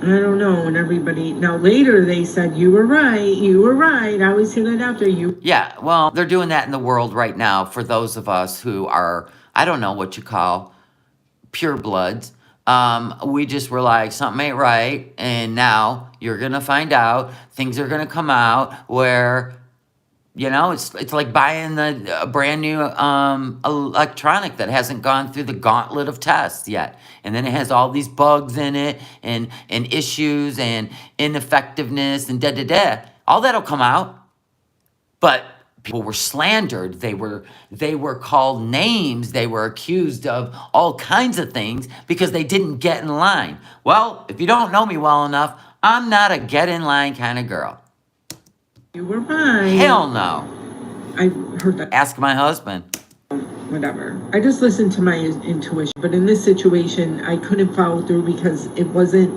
I don't know. And everybody, now later they said, you were right. I always say that after you.
Yeah, well, they're doing that in the world right now for those of us who are, I don't know what you call, purebloods. We just were like, something ain't right. And now you're going to find out. Things are going to come out where, it's like buying a brand new electronic that hasn't gone through the gauntlet of tests yet. And then it has all these bugs in it and issues and ineffectiveness and da-da-da. All that'll come out. But people were slandered. They were called names. They were accused of all kinds of things because they didn't get in line. Well, if you don't know me well enough, I'm not a get in line kind of girl.
You were right.
Hell no.
I heard that.
Ask my husband.
Whatever. I just listened to my intuition. But in this situation, I couldn't follow through because it wasn't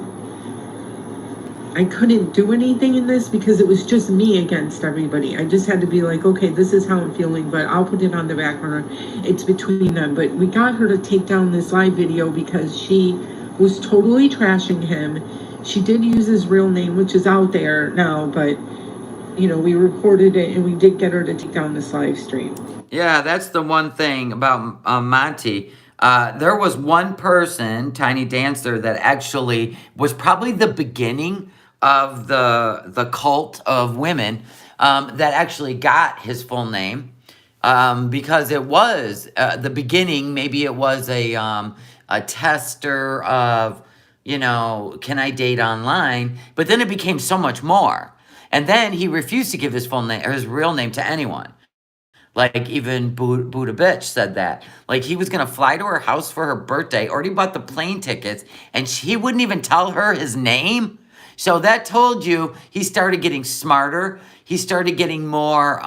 I couldn't do anything in this because it was just me against everybody. I just had to be like, okay, this is how I'm feeling, but I'll put it on the back burner. It's between them. But we got her to take down this live video because she was totally trashing him. She did use his real name, which is out there now, but you know, we reported it and we did get her to take down this live stream.
Yeah, that's the one thing about Monty. There was one person, Tiny Dancer, that actually was probably the beginning of the cult of women that actually got his full name because it was the beginning. Maybe it was a tester of, you know, can I date online? But then it became so much more. And then he refused to give his full name or his real name to anyone. Like even Buddha Bitch said that. Like he was gonna fly to her house for her birthday, already bought the plane tickets, and he wouldn't even tell her his name. So that told you he started getting smarter. He started getting more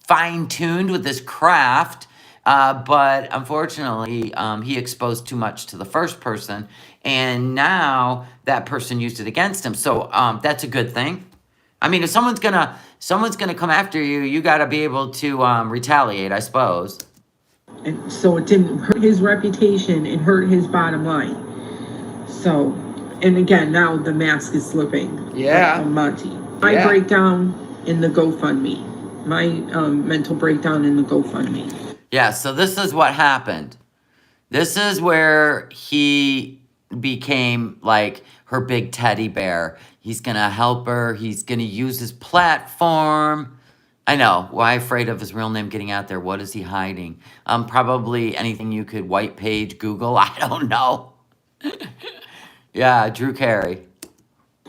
fine-tuned with his craft. But unfortunately, he exposed too much to the first person, and now that person used it against him. So that's a good thing. I mean, if someone's gonna come after you, you gotta be able to retaliate, I suppose.
And so it didn't hurt his reputation and hurt his bottom line. So, and again, now the mask is slipping.
Yeah.
On Monty. My breakdown in the GoFundMe. My mental breakdown in the GoFundMe.
Yeah, so this is what happened. This is where he became like her big teddy bear. He's gonna help her. He's gonna use his platform. I know. Why afraid of his real name getting out there? What is he hiding? Probably anything you could white page, Google. I don't know. Yeah, Drew Carey.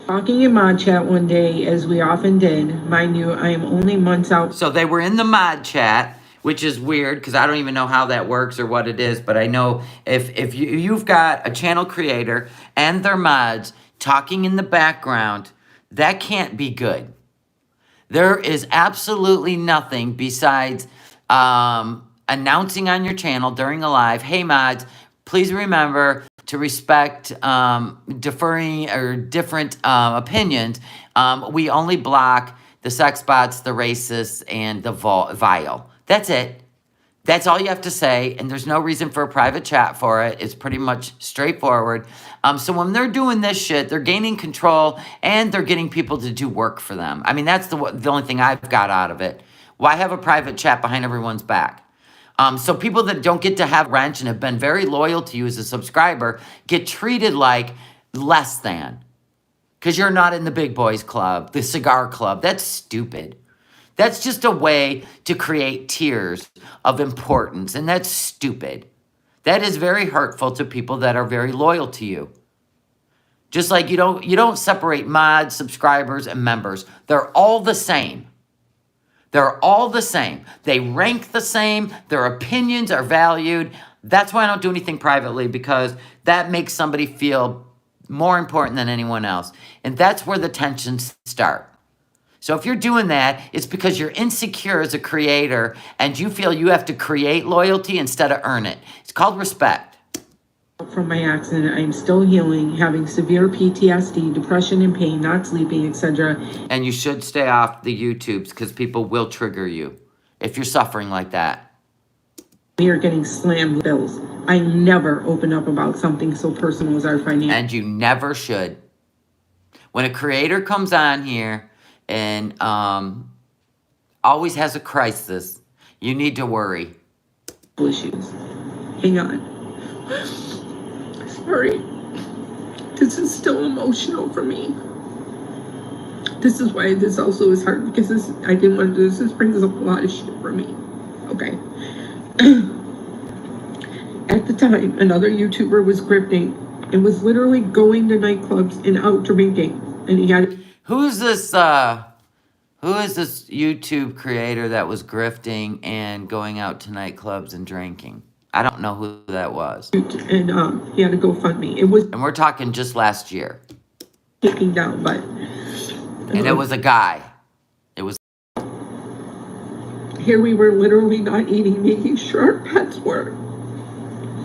Talking in mod chat one day, as we often did. Mind you, I am only months out.
So they were in the mod chat, which is weird because I don't even know how that works or what it is. But I know if you've got a channel creator and their mods talking in the background, that can't be good. There is absolutely nothing besides announcing on your channel during a live, hey mods, please remember to respect differing or different opinions. We only block the sex bots, the racists, and the vile. That's it. That's all you have to say, and there's no reason for a private chat for it. It's pretty much straightforward. So when they're doing this shit, they're gaining control, and they're getting people to do work for them. I mean, that's the only thing I've got out of it. Why have a private chat behind everyone's back? So people that don't get to have wrench and have been very loyal to you as a subscriber get treated like less than. Because you're not in the big boys club, the cigar club. That's stupid. That's just a way to create tiers of importance, and that's stupid. That is very hurtful to people that are very loyal to you. Just like you don't separate mods, subscribers, and members. They're all the same. They're all the same. They rank the same. Their opinions are valued. That's why I don't do anything privately, because that makes somebody feel more important than anyone else. And that's where the tensions start. So if you're doing that, it's because you're insecure as a creator and you feel you have to create loyalty instead of earn it. It's called respect.
From my accident, I'm still healing, having severe PTSD, depression and pain, not sleeping, etc.
And you should stay off the YouTubes because people will trigger you if you're suffering like that.
We are getting slammed with bills. I never open up about something so personal as our finances.
And you never should. When a creator comes on here and always has a crisis, you need to worry.
Issues. Hang on. Sorry. This is still emotional for me. This is why this also is hard, because I didn't want to do this. This brings up a lot of shit for me. Okay. At the time, another YouTuber was grifting and was literally going to nightclubs and out drinking. And he had...
Who is this YouTube creator that was grifting and going out to nightclubs and drinking? I don't know who that was.
And he had to GoFundMe. It was...
And we're talking just last year.
Taking down, but...
And it was a guy. It was...
Here we were literally not eating, making sure our pets were.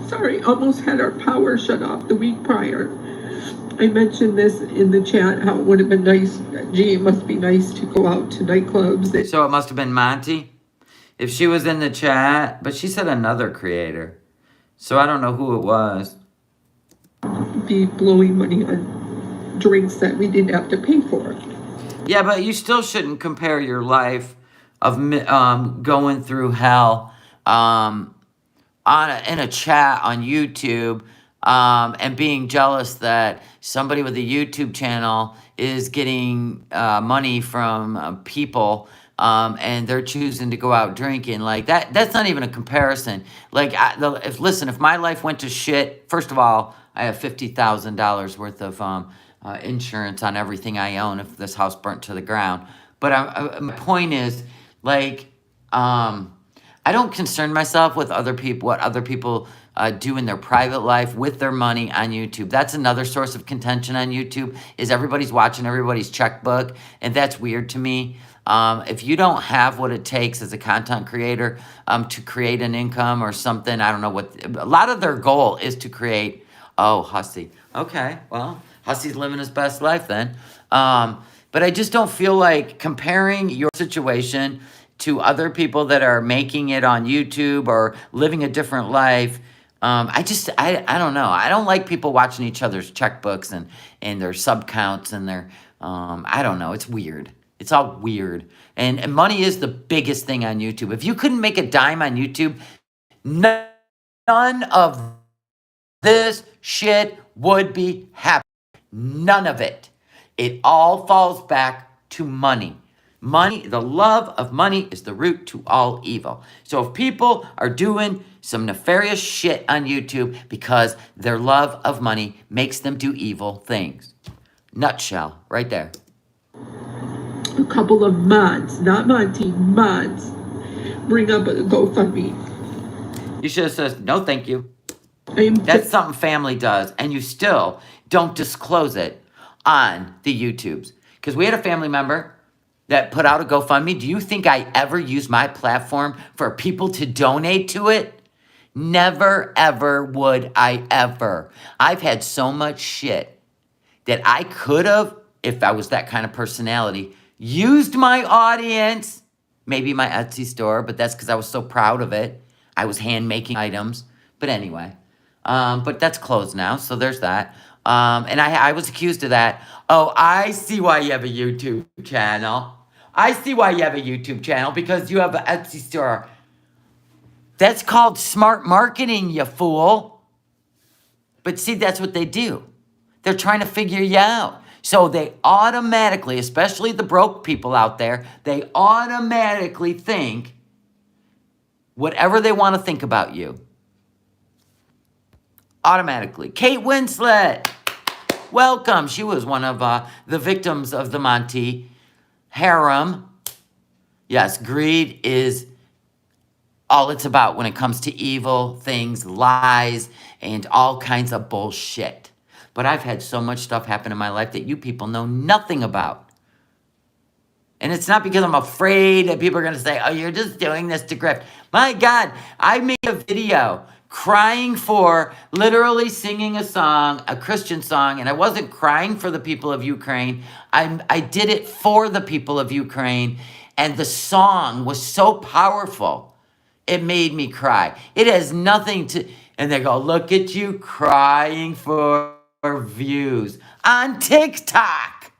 Sorry, almost had our power shut off the week prior. I mentioned this in the chat, how it would have been nice, gee, it must be nice to go out to nightclubs.
So it must have been Monty. If she was in the chat, but she said another creator. So I don't know who it was.
Be blowing money on drinks that we didn't have to pay for.
Yeah, but you still shouldn't compare your life of going through hell in a chat on YouTube and being jealous that somebody with a YouTube channel is getting money from people and they're choosing to go out drinking. Like that's not even a comparison. Like if my life went to shit, first of all, I have $50,000 worth of insurance on everything I own if this house burnt to the ground. But my point is, like, I don't concern myself with what other people do in their private life with their money on YouTube. That's another source of contention on YouTube, is everybody's watching everybody's checkbook, and that's weird to me. If you don't have what it takes as a content creator to create an income or something, I don't know what, a lot of their goal is to create, oh, Hussy. Okay, well, Hussy's living his best life then. But I just don't feel like comparing your situation to other people that are making it on YouTube or living a different life. I don't know. I don't like people watching each other's checkbooks and their sub counts and their, I don't know. It's weird. It's all weird. And money is the biggest thing on YouTube. If you couldn't make a dime on YouTube, none of this shit would be happening. None of it. It all falls back to money. Money, the love of money is the root to all evil. So if people are doing some nefarious shit on YouTube because their love of money makes them do evil things. Nutshell, right there.
A couple of mods, not Monty, mods, bring up a GoFundMe.
You should have said, no, thank you. That's something family does, and you still don't disclose it on the YouTubes. Because we had a family member that put out a GoFundMe. Do you think I ever use my platform for people to donate to it? Never, ever would I ever. I've had so much shit that I could have, if I was that kind of personality, used my audience, maybe my Etsy store, but that's because I was so proud of it. I was hand making items. But anyway, but that's closed now, so there's that. And I was accused of that. Oh, I see why you have a YouTube channel. I see why you have a YouTube channel, because you have an Etsy store. That's called smart marketing, you fool. But see, that's what they do. They're trying to figure you out. So they automatically, especially the broke people out there, they automatically think whatever they want to think about you. Automatically. Kate Winslet, welcome. She was one of the victims of the Monty harem. Yes, greed is all it's about when it comes to evil things, lies, and all kinds of bullshit. But I've had so much stuff happen in my life that you people know nothing about. And it's not because I'm afraid that people are going to say, oh, you're just doing this to grift. My God, I made a video crying for, literally singing a song, a Christian song, and I wasn't crying for the people of Ukraine. I did it for the people of Ukraine, and the song was so powerful, it made me cry. It has nothing to, and they go, look at you crying for views on TikTok.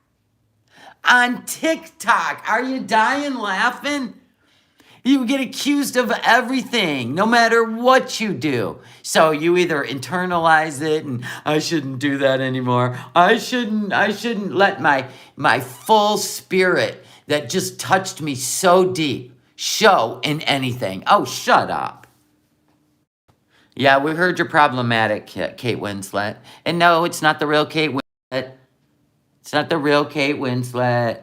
On TikTok. Are you dying laughing? You get accused of everything, no matter what you do. So you either internalize it and I shouldn't do that anymore. I shouldn't let my full spirit that just touched me so deep show in anything. Oh, shut up. Yeah, we heard you're problematic, Kate Winslet. And no, it's not the real Kate Winslet. It's not the real Kate Winslet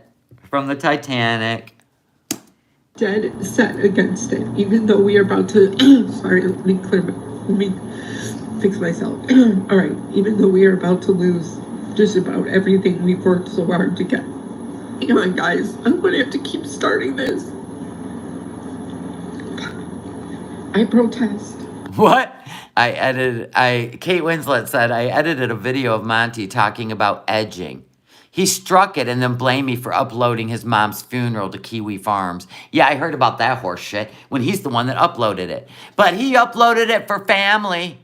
from the Titanic.
Dead set against it, even though we are about to, sorry, let me fix myself. All right, even though we are about to lose just about everything we've worked so hard to get. Come on, guys, I'm gonna have to keep starting this. I protest.
What? Kate Winslet said, I edited a video of Monty talking about edging. He struck it and then blamed me for uploading his mom's funeral to Kiwi Farms. Yeah, I heard about that horse shit when he's the one that uploaded it. But he uploaded it for family.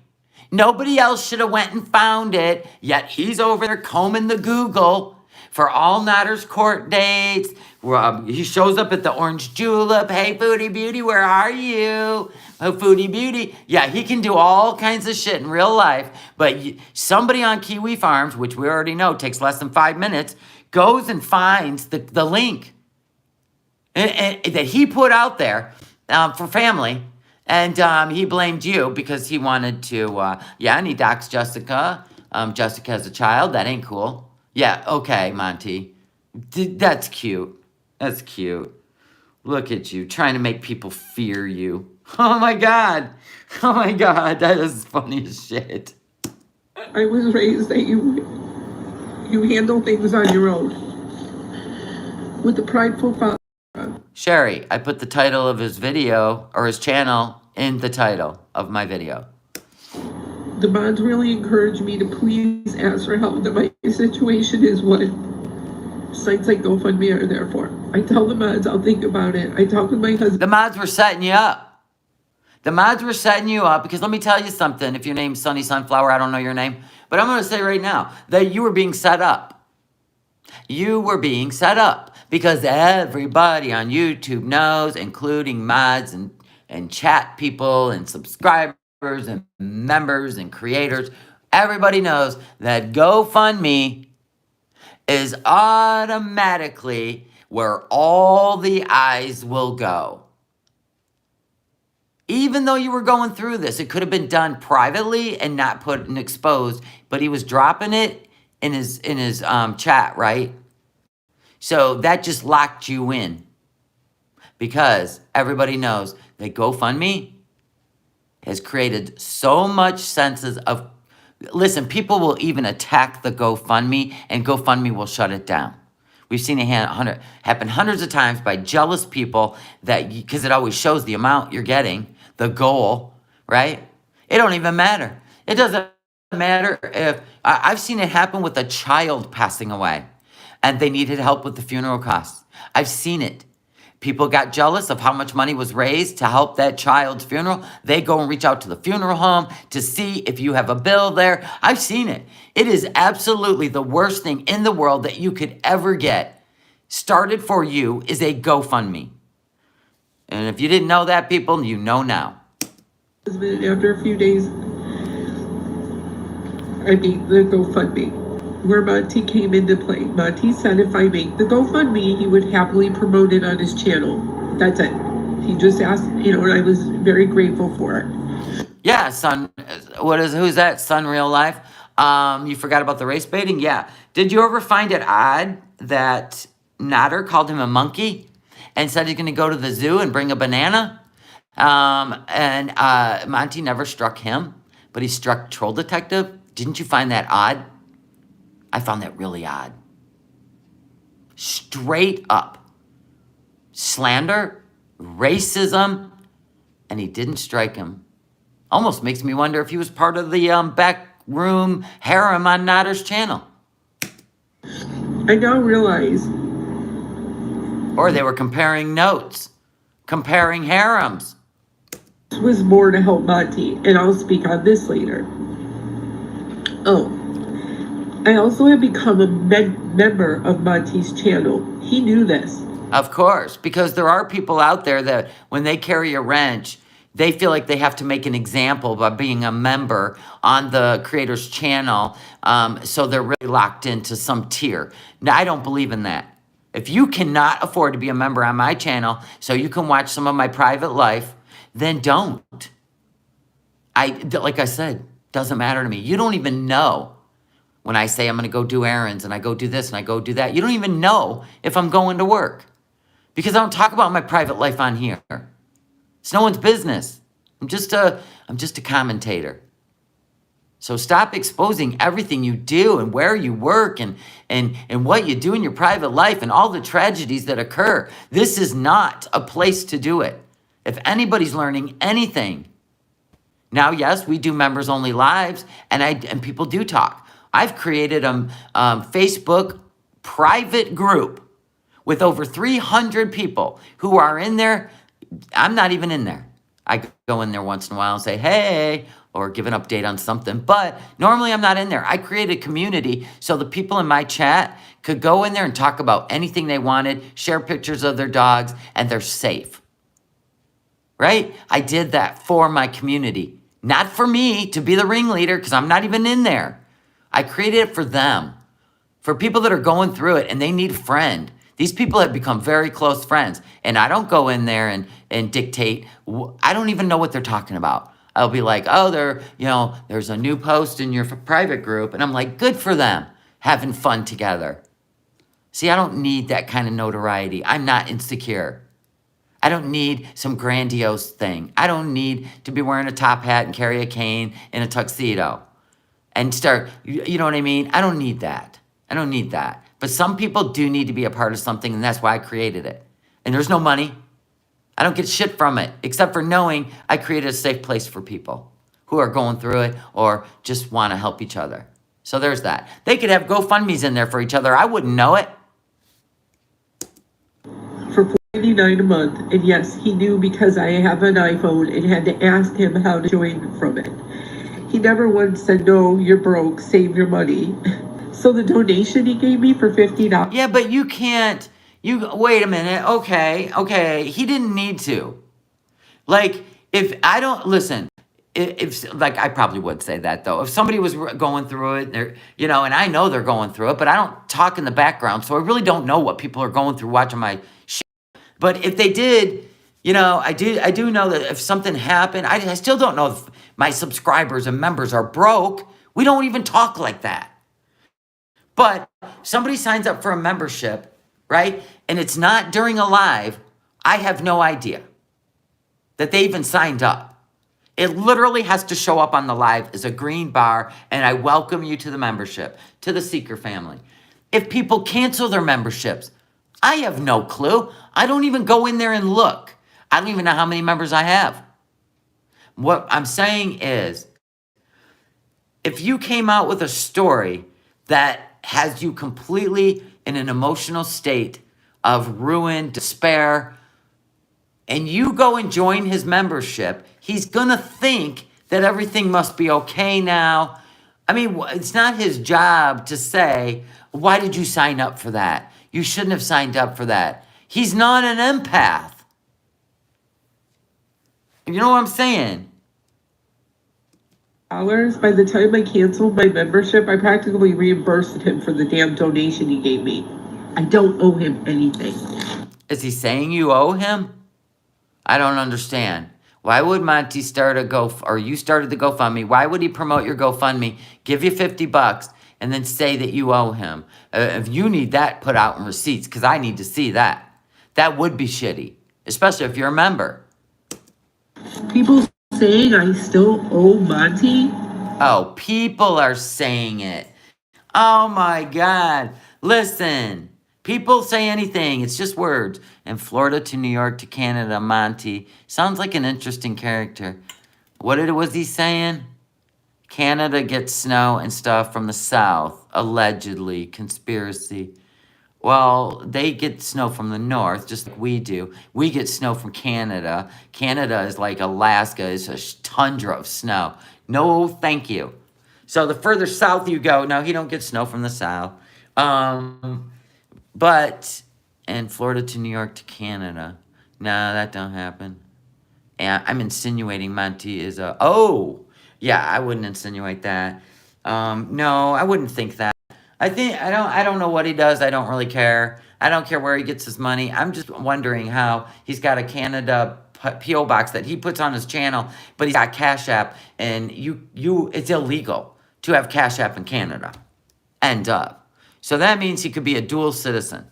Nobody else should have went and found it, yet he's over there combing the Google for all Notter's court dates. He shows up at the Orange Julep. Hey, Foodie Beauty, where are you? Oh, Foodie Beauty. Yeah, he can do all kinds of shit in real life, but somebody on Kiwi Farms, which we already know takes less than 5 minutes, goes and finds the link that he put out there for family. And he blamed you because he wanted to, and he doxed Jessica. Jessica has a child. That ain't cool. Yeah, okay, Monty. That's cute. That's cute. Look at you, trying to make people fear you. Oh my God. Oh my God, that is funny as shit.
I was raised that you handle things on your own. With a prideful father.
Sherry, I put the title of his video, or his channel, in the title of my video.
The mods really encouraged me to please ask for help, that my situation is what sites like GoFundMe are there for. I tell the mods I'll think about it. I talk with my husband.
The mods were setting you up. The mods were setting you up because let me tell you something. If your name's Sunny Sunflower, I don't know your name, but I'm going to say right now that you were being set up. You were being set up because everybody on YouTube knows, including mods and chat people and subscribers and members and creators. Everybody knows that GoFundMe is automatically where all the eyes will go. Even though you were going through this, it could have been done privately and not put and exposed, but he was dropping it in his chat, right? So that just locked you in because everybody knows that GoFundMe has created so much senses of, listen, people will even attack the GoFundMe and GoFundMe will shut it down. We've seen it happen hundreds of times by jealous people because it always shows the amount you're getting, the goal, right? It don't even matter. It doesn't matter if, I've seen it happen with a child passing away and they needed help with the funeral costs. I've seen it. People got jealous of how much money was raised to help that child's funeral. They go and reach out to the funeral home to see if you have a bill there. I've seen it. It is absolutely the worst thing in the world that you could ever get started for you is a GoFundMe. And if you didn't know that, people, you know now.
After a few days, I made the GoFundMe, where Monty came into play. Monty said if I make the GoFundMe, he would happily promote it on his channel. That's it. He just asked, and I was very grateful for it.
Yeah, son. Who's that? Son Real Life? You forgot about the race baiting? Yeah. Did you ever find it odd that Notter called him a monkey and said he's going to go to the zoo and bring a banana? And Monty never struck him, but he struck Troll Detective. Didn't you find that odd? I found that really odd. Straight up slander, racism, and he didn't strike him. Almost makes me wonder if he was part of the back room harem on Notter's channel.
I now realize.
Or they were comparing notes, comparing harems.
This was more to help Monty, and I'll speak on this later. Oh. I also have become a member of Monty's channel. He knew this.
Of course, because there are people out there that when they carry a wrench, they feel like they have to make an example by being a member on the creator's channel. So they're really locked into some tier. Now, I don't believe in that. If you cannot afford to be a member on my channel so you can watch some of my private life, then don't. Like I said, doesn't matter to me. You don't even know. When I say I'm going to go do errands and I go do this and I go do that, you don't even know if I'm going to work because I don't talk about my private life on here. It's no one's business. I'm just a commentator. So stop exposing everything you do and where you work and what you do in your private life and all the tragedies that occur. This is not a place to do it. If anybody's learning anything, Now, yes, we do members only lives, and people do talk. I've created a Facebook private group with over 300 people who are in there. I'm not even in there. I go in there once in a while and say, hey, or give an update on something. But normally I'm not in there. I created a community so the people in my chat could go in there and talk about anything they wanted, share pictures of their dogs, and they're safe. Right? I did that for my community. Not for me to be the ringleader, because I'm not even in there. I created it for them. For people that are going through it and they need a friend. These people have become very close friends. And I don't go in there and dictate. I don't even know what they're talking about. I'll be like, oh, there's a new post in your private group. And I'm like, good for them. Having fun together. See, I don't need that kind of notoriety. I'm not insecure. I don't need some grandiose thing. I don't need to be wearing a top hat and carry a cane and a tuxedo and start, you know what I mean? I don't need that. I don't need that. But some people do need to be a part of something, and that's why I created it. And there's no money. I don't get shit from it, except for knowing I created a safe place for people who are going through it or just want to help each other. So there's that. They could have GoFundMes in there for each other. I wouldn't know it.
For $49 a month, and yes, he knew because I have an iPhone and had to ask him how to join from it. He never once said, no, you're broke, save your money. So the donation he gave me for $50.
Yeah, but you can't, wait a minute, okay, he didn't need to. Like, if I don't, listen, if like, I probably would say that though. If somebody was going through it, and I know they're going through it, but I don't talk in the background, so I really don't know what people are going through watching my shit. But if they did, I do know that if something happened, I still don't know if my subscribers and members are broke. We don't even talk like that. But somebody signs up for a membership, right? And it's not during a live, I have no idea that they even signed up. It literally has to show up on the live as a green bar, and I welcome you to the membership, to the Seeker family. If people cancel their memberships, I have no clue. I don't even go in there and look. I don't even know how many members I have. What I'm saying is, if you came out with a story that has you completely in an emotional state of ruin, despair, and you go and join his membership, he's gonna think that everything must be okay now. I mean, it's not his job to say, why did you sign up for that? You shouldn't have signed up for that. He's not an empath. You know what I'm saying?
By the time I canceled my membership, I practically reimbursed him for the damn donation he gave me. I don't owe him anything.
Is he saying you owe him? I don't understand. Why would Monty start or you started the GoFundMe? Why would he promote your GoFundMe, give you $50, and then say that you owe him? If you need that put out in receipts, because I need to see that. That would be shitty, especially if you're a member.
People saying I still owe Monty?
Oh, people are saying it. Oh my God. Listen, people say anything. It's just words. And Florida to New York to Canada, Monty. Sounds like an interesting character. What was he saying? Canada gets snow and stuff from the south, allegedly. Conspiracy. Well, they get snow from the north, just like we do. We get snow from Canada. Canada is like Alaska. It's a tundra of snow. No, thank you. So the further south you go, no, he don't get snow from the south. And Florida to New York to Canada. No, that don't happen. And I'm insinuating Monty is yeah, I wouldn't insinuate that. No, I wouldn't think that. I don't know what he does. I don't really care. I don't care where he gets his money. I'm just wondering how he's got a Canada P.O. box that he puts on his channel, but he's got Cash App, and it's illegal to have Cash App in Canada. End up. So that means he could be a dual citizen.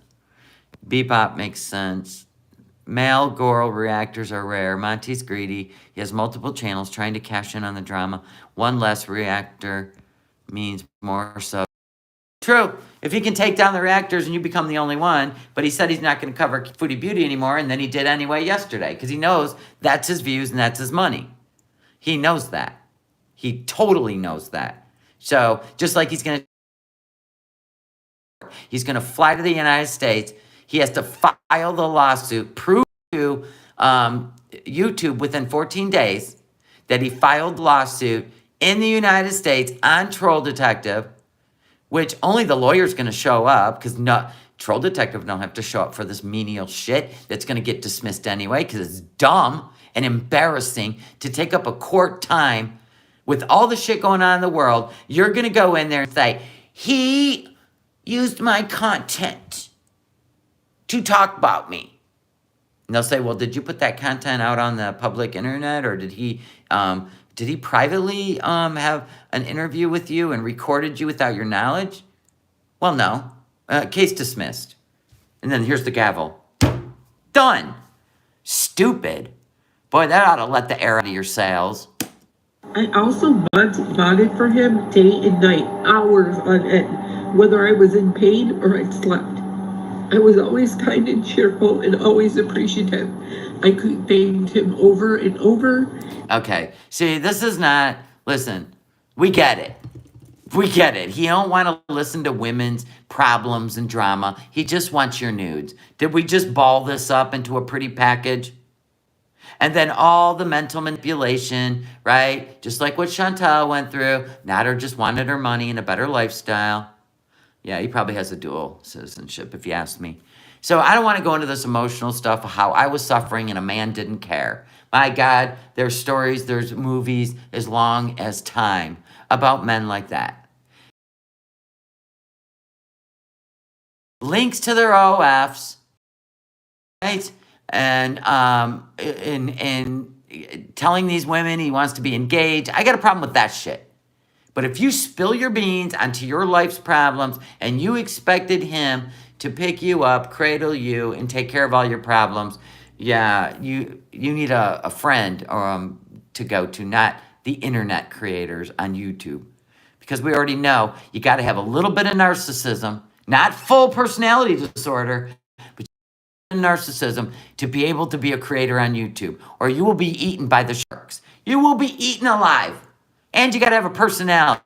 Bebop makes sense. Male Goral reactors are rare. Monty's greedy. He has multiple channels trying to cash in on the drama. One less reactor means more so. True. If he can take down the reactors and you become the only one, but he said he's not going to cover Foodie Beauty anymore, and then he did anyway yesterday because he knows that's his views and that's his money. He knows that. He totally knows that. So just like he's going to fly to the United States. He has to file the lawsuit, prove to YouTube within 14 days that he filed the lawsuit in the United States on Troll Detective, which only the lawyer's going to show up because Troll Detective don't have to show up for this menial shit that's going to get dismissed anyway because it's dumb and embarrassing to take up a court time with all the shit going on in the world. You're going to go in there and say, he used my content to talk about me. And they'll say, well, did you put that content out on the public internet, or did he privately have an interview with you and recorded you without your knowledge? Well, no. Case dismissed. And then here's the gavel. Done. Stupid. Boy, that ought to let the air out of your sails.
I also bonded for him day and night, hours on end, whether I was in pain or I slept. I was always kind and cheerful and always appreciative. I thanked him over and over.
Okay, see, this is not, listen, we get it. We get it. He don't want to listen to women's problems and drama. He just wants your nudes. Did we just ball this up into a pretty package? And then all the mental manipulation, right? Just like what Chantal went through. Nader just wanted her money and a better lifestyle. Yeah, he probably has a dual citizenship, if you ask me. So I don't want to go into this emotional stuff of how I was suffering and a man didn't care. My God, there's stories, there's movies as long as time about men like that. Links to their OFs, right? And telling these women he wants to be engaged. I got a problem with that shit. But if you spill your beans onto your life's problems and you expected him to pick you up, cradle you, and take care of all your problems, yeah, you need a friend to go to, not the internet creators on YouTube. Because we already know you got to have a little bit of narcissism, not full personality disorder, but narcissism to be able to be a creator on YouTube, or you will be eaten by the sharks. You will be eaten alive. And you got to have a personality.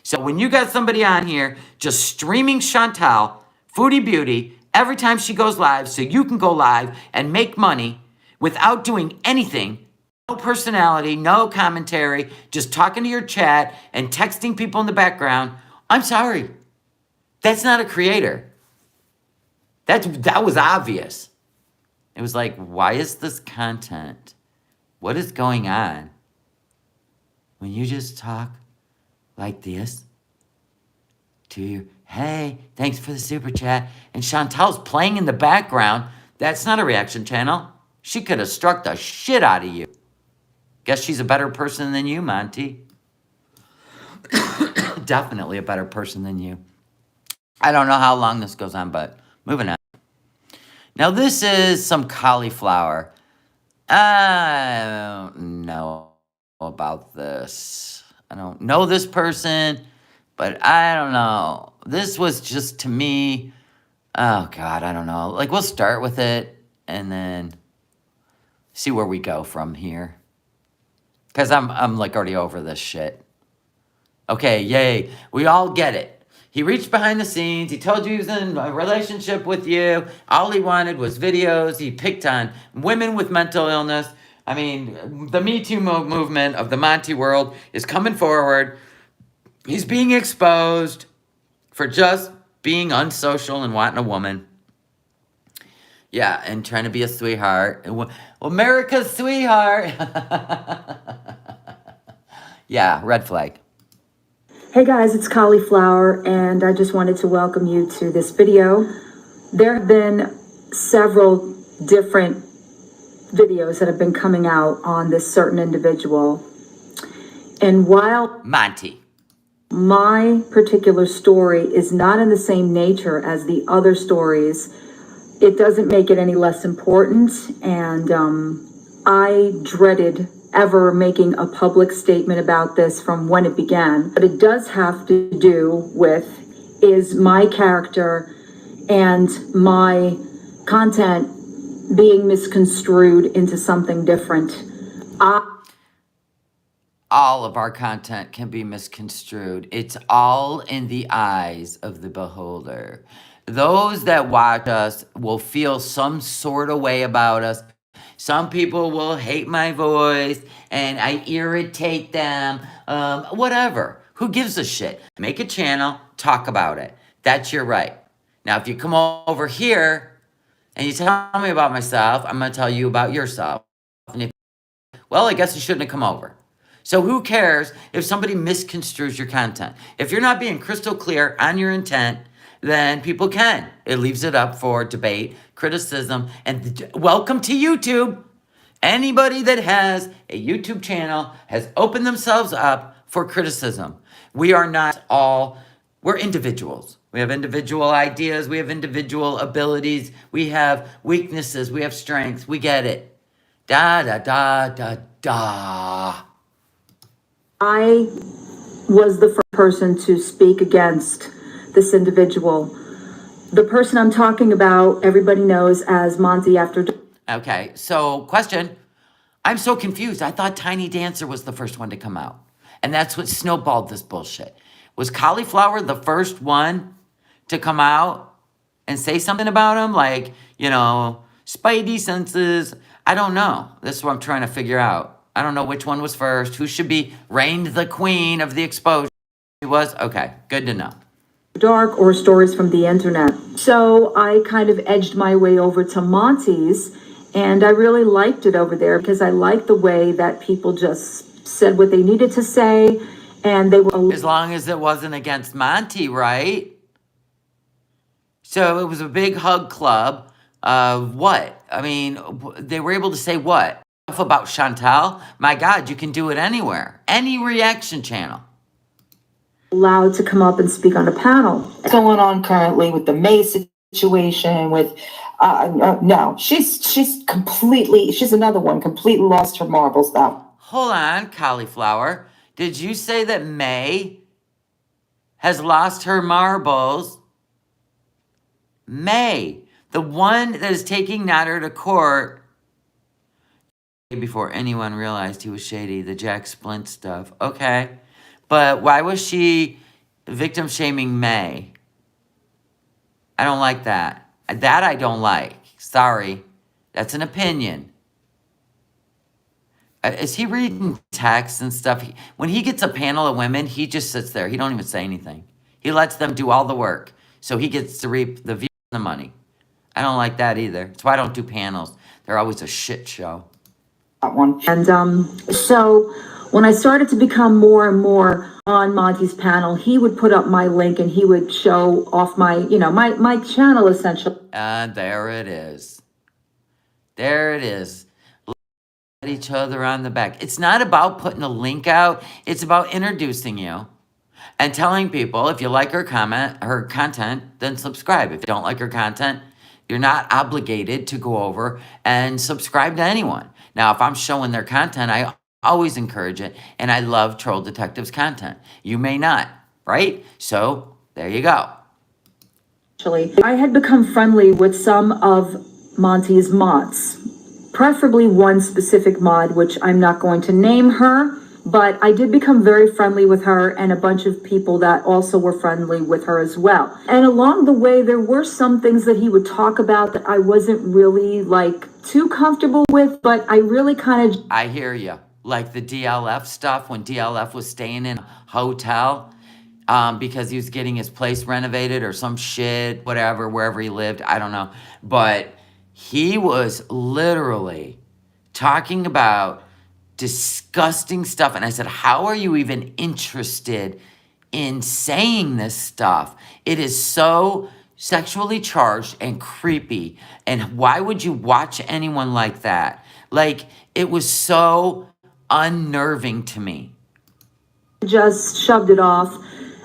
So when you got somebody on here just streaming Chantal, Foodie Beauty, every time she goes live so you can go live and make money without doing anything, no personality, no commentary, just talking to your chat and texting people in the background, I'm sorry. That's not a creator. That was obvious. It was like, why is this content? What is going on? When you just talk like this to your, hey, thanks for the super chat, and Chantal's playing in the background, that's not a reaction channel. She could have struck the shit out of you. Guess she's a better person than you, Monty. Definitely a better person than you. I don't know how long this goes on, but moving on. Now, this is some cauliflower. I don't know about this. I don't know this person, but I don't know. This was just, to me, oh God, I don't know. Like, we'll start with it and then see where we go from here. Because I'm like already over this shit. Okay, yay. We all get it. He reached behind the scenes. He told you he was in a relationship with you. All he wanted was videos. He picked on women with mental illness. I mean, the Me Too movement of the Monty world is coming forward. He's being exposed for just being unsocial and wanting a woman. Yeah, and trying to be a sweetheart. America's sweetheart. Yeah, red flag.
Hey guys, it's Cauliflower, and I just wanted to welcome you to this video. There have been several different videos that have been coming out on this certain individual. And while
Monty,
my particular story is not in the same nature as the other stories, it doesn't make it any less important. And I dreaded ever making a public statement about this from when it began. But it does have to do with is my character and my content being misconstrued into something different.
all of our content can be misconstrued. It's all in the eyes of the beholder. Those that watch us will feel some sort of way about us. Some people will hate my voice and I irritate them. Whatever. Who gives a shit? Make a channel, talk about it. That's your right. Now, if you come over here and you tell me about myself, I'm going to tell you about yourself. And if, well, I guess you shouldn't have come over. So who cares if somebody misconstrues your content? If you're not being crystal clear on your intent, then people can. It leaves it up for debate, criticism, and welcome to YouTube. Anybody that has a YouTube channel has opened themselves up for criticism. We are not all, we're individuals. We have individual ideas. We have individual abilities. We have weaknesses. We have strengths. We get it. Da, da, da, da, da.
I was the first person to speak against this individual. The person I'm talking about, everybody knows as Monty after.
Okay, so question. I'm so confused. I thought Tiny Dancer was the first one to come out. And that's what snowballed this bullshit. Was Cauliflower the first one to come out and say something about him? Like, you know, spidey senses. I don't know. This is what I'm trying to figure out. I don't know which one was first. Who should be reigned the queen of the exposure? She was? Okay, good to know.
Dark or stories from the internet. So I kind of edged my way over to Monty's, and I really liked it over there because I liked the way that people just said what they needed to say, and they were...
As long as it wasn't against Monty, right? So it was a big hug club. What? I mean, they were able to say what? About Chantal? My God, you can do it anywhere. Any reaction channel.
Allowed to come up and speak on a panel.
Going on currently with the May situation with no, she's completely, she's another one, completely lost her marbles now.
Hold on, Cauliflower. Did you say that May has lost her marbles? May, the one that is taking Natter to court before anyone realized he was shady, the Jack Splint stuff. Okay. But why was she victim shaming May? I don't like that. That I don't like. Sorry. That's an opinion. Is he reading texts and stuff? When he gets a panel of women, he just sits there. He don't even say anything. He lets them do all the work. So he gets to reap the views and the money. I don't like that either. That's why I don't do panels. They're always a shit show.
That one.
And so when I started to become more and more on Monty's panel, he would put up my link and he would show off my, you know, my channel essentially.
And there it is. There it is. Let each other on the back. It's not about putting a link out. It's about introducing you and telling people if you like her content, then subscribe. If you don't like her content, you're not obligated to go over and subscribe to anyone. Now, if I'm showing their content, I always encourage it, and I love Troll Detective's content. You may not, right? So, there you go.
Actually, I had become friendly with some of Monty's mods, preferably one specific mod, which I'm not going to name her, but I did become very friendly with her and a bunch of people that also were friendly with her as well. And along the way, there were some things that he would talk about that I wasn't really like too comfortable with, but I really kind of...
I hear you. Like the DLF stuff, when DLF was staying in a hotel because he was getting his place renovated or some shit, whatever, wherever he lived, I don't know. But he was literally talking about disgusting stuff. And I said, how are you even interested in saying this stuff? It is so sexually charged and creepy. And why would you watch anyone like that? Like, it was so unnerving to me.
Just shoved it off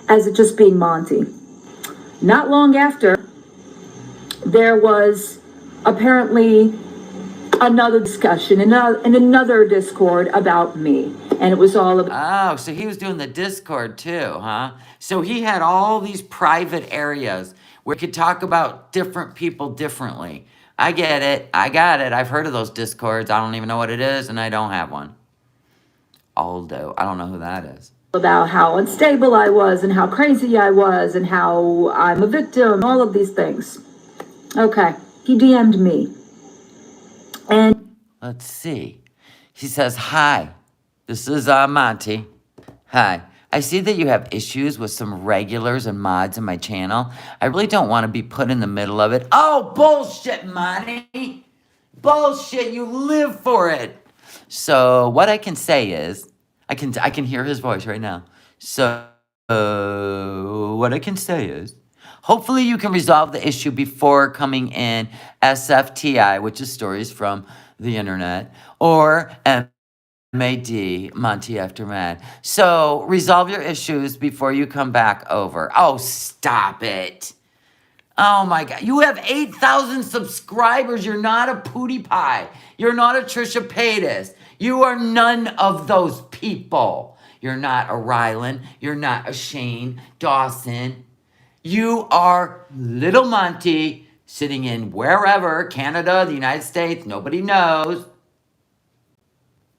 as it just being Monty. Not long after, there was apparently another discussion in another Discord about me. And it was all about...
Oh, so he was doing the Discord too, huh? So he had all these private areas where he could talk about different people differently. I get it. I got it. I've heard of those Discords. I don't even know what it is, and I don't have one. Aldo. I don't know who that is.
About how unstable I was and how crazy I was and how I'm a victim, all of these things. Okay, he DM'd me. And
Let's see. He says, hi, this is Monty. Hi. I see that you have issues with some regulars and mods in my channel. I really don't want to be put in the middle of it. Oh, bullshit, Monty. Bullshit, you live for it. So what I can say is, I can hear his voice right now. So what I can say is, hopefully you can resolve the issue before coming in SFTI, which is stories from the internet, or MAD, Monty After Mad. So resolve your issues before you come back over. Oh, stop it. Oh my God. You have 8,000 subscribers. You're not a Pootie Pie. You're not a Trisha Paytas. You are none of those people. You're not a Rylan. You're not a Shane Dawson. You are little Monty sitting in wherever, Canada, the United States, nobody knows,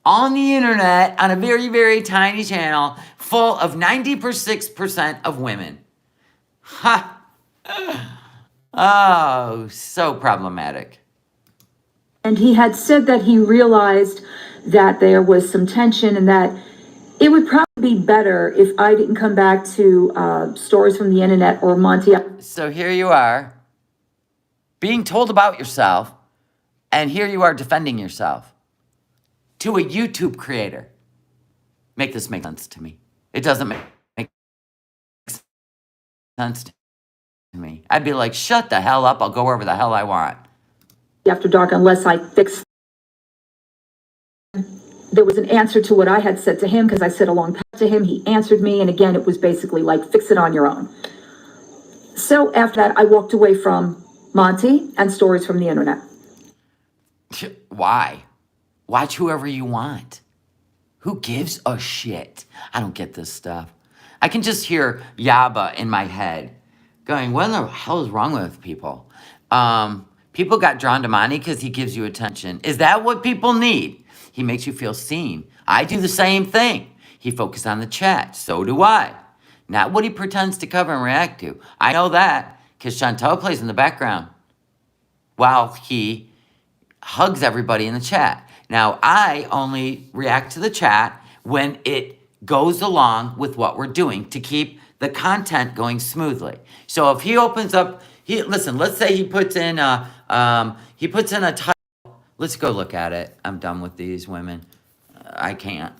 on the internet, on a very, very tiny channel full of 96% of women. Ha! Oh, so problematic.
And he had said that he realized that there was some tension and that it would probably be better if I didn't come back to stories from the internet or Monty.
So here you are, being told about yourself, and here you are defending yourself to a YouTube creator. Make this make sense to me. It doesn't make sense to me. I'd be like, shut the hell up. I'll go wherever the hell I want.
After dark, unless I fix. There was an answer to what I had said to him because I said along to him. He answered me, and again, it was basically like, fix it on your own. So after that, I walked away from Monty and stories from the internet.
Why? Watch whoever you want. Who gives a shit? I don't get this stuff. I can just hear Yaba in my head going, what the hell is wrong with people? People got drawn to Monty because he gives you attention. Is that what people need? He makes you feel seen. I do the same thing. He focuses on the chat. So do I. Not what he pretends to cover and react to. I know that because Chantal plays in the background while he hugs everybody in the chat. Now, I only react to the chat when it goes along with what we're doing to keep the content going smoothly. So if he opens up, listen, let's say he puts in a title. Let's go look at it. I'm done with these women. I can't.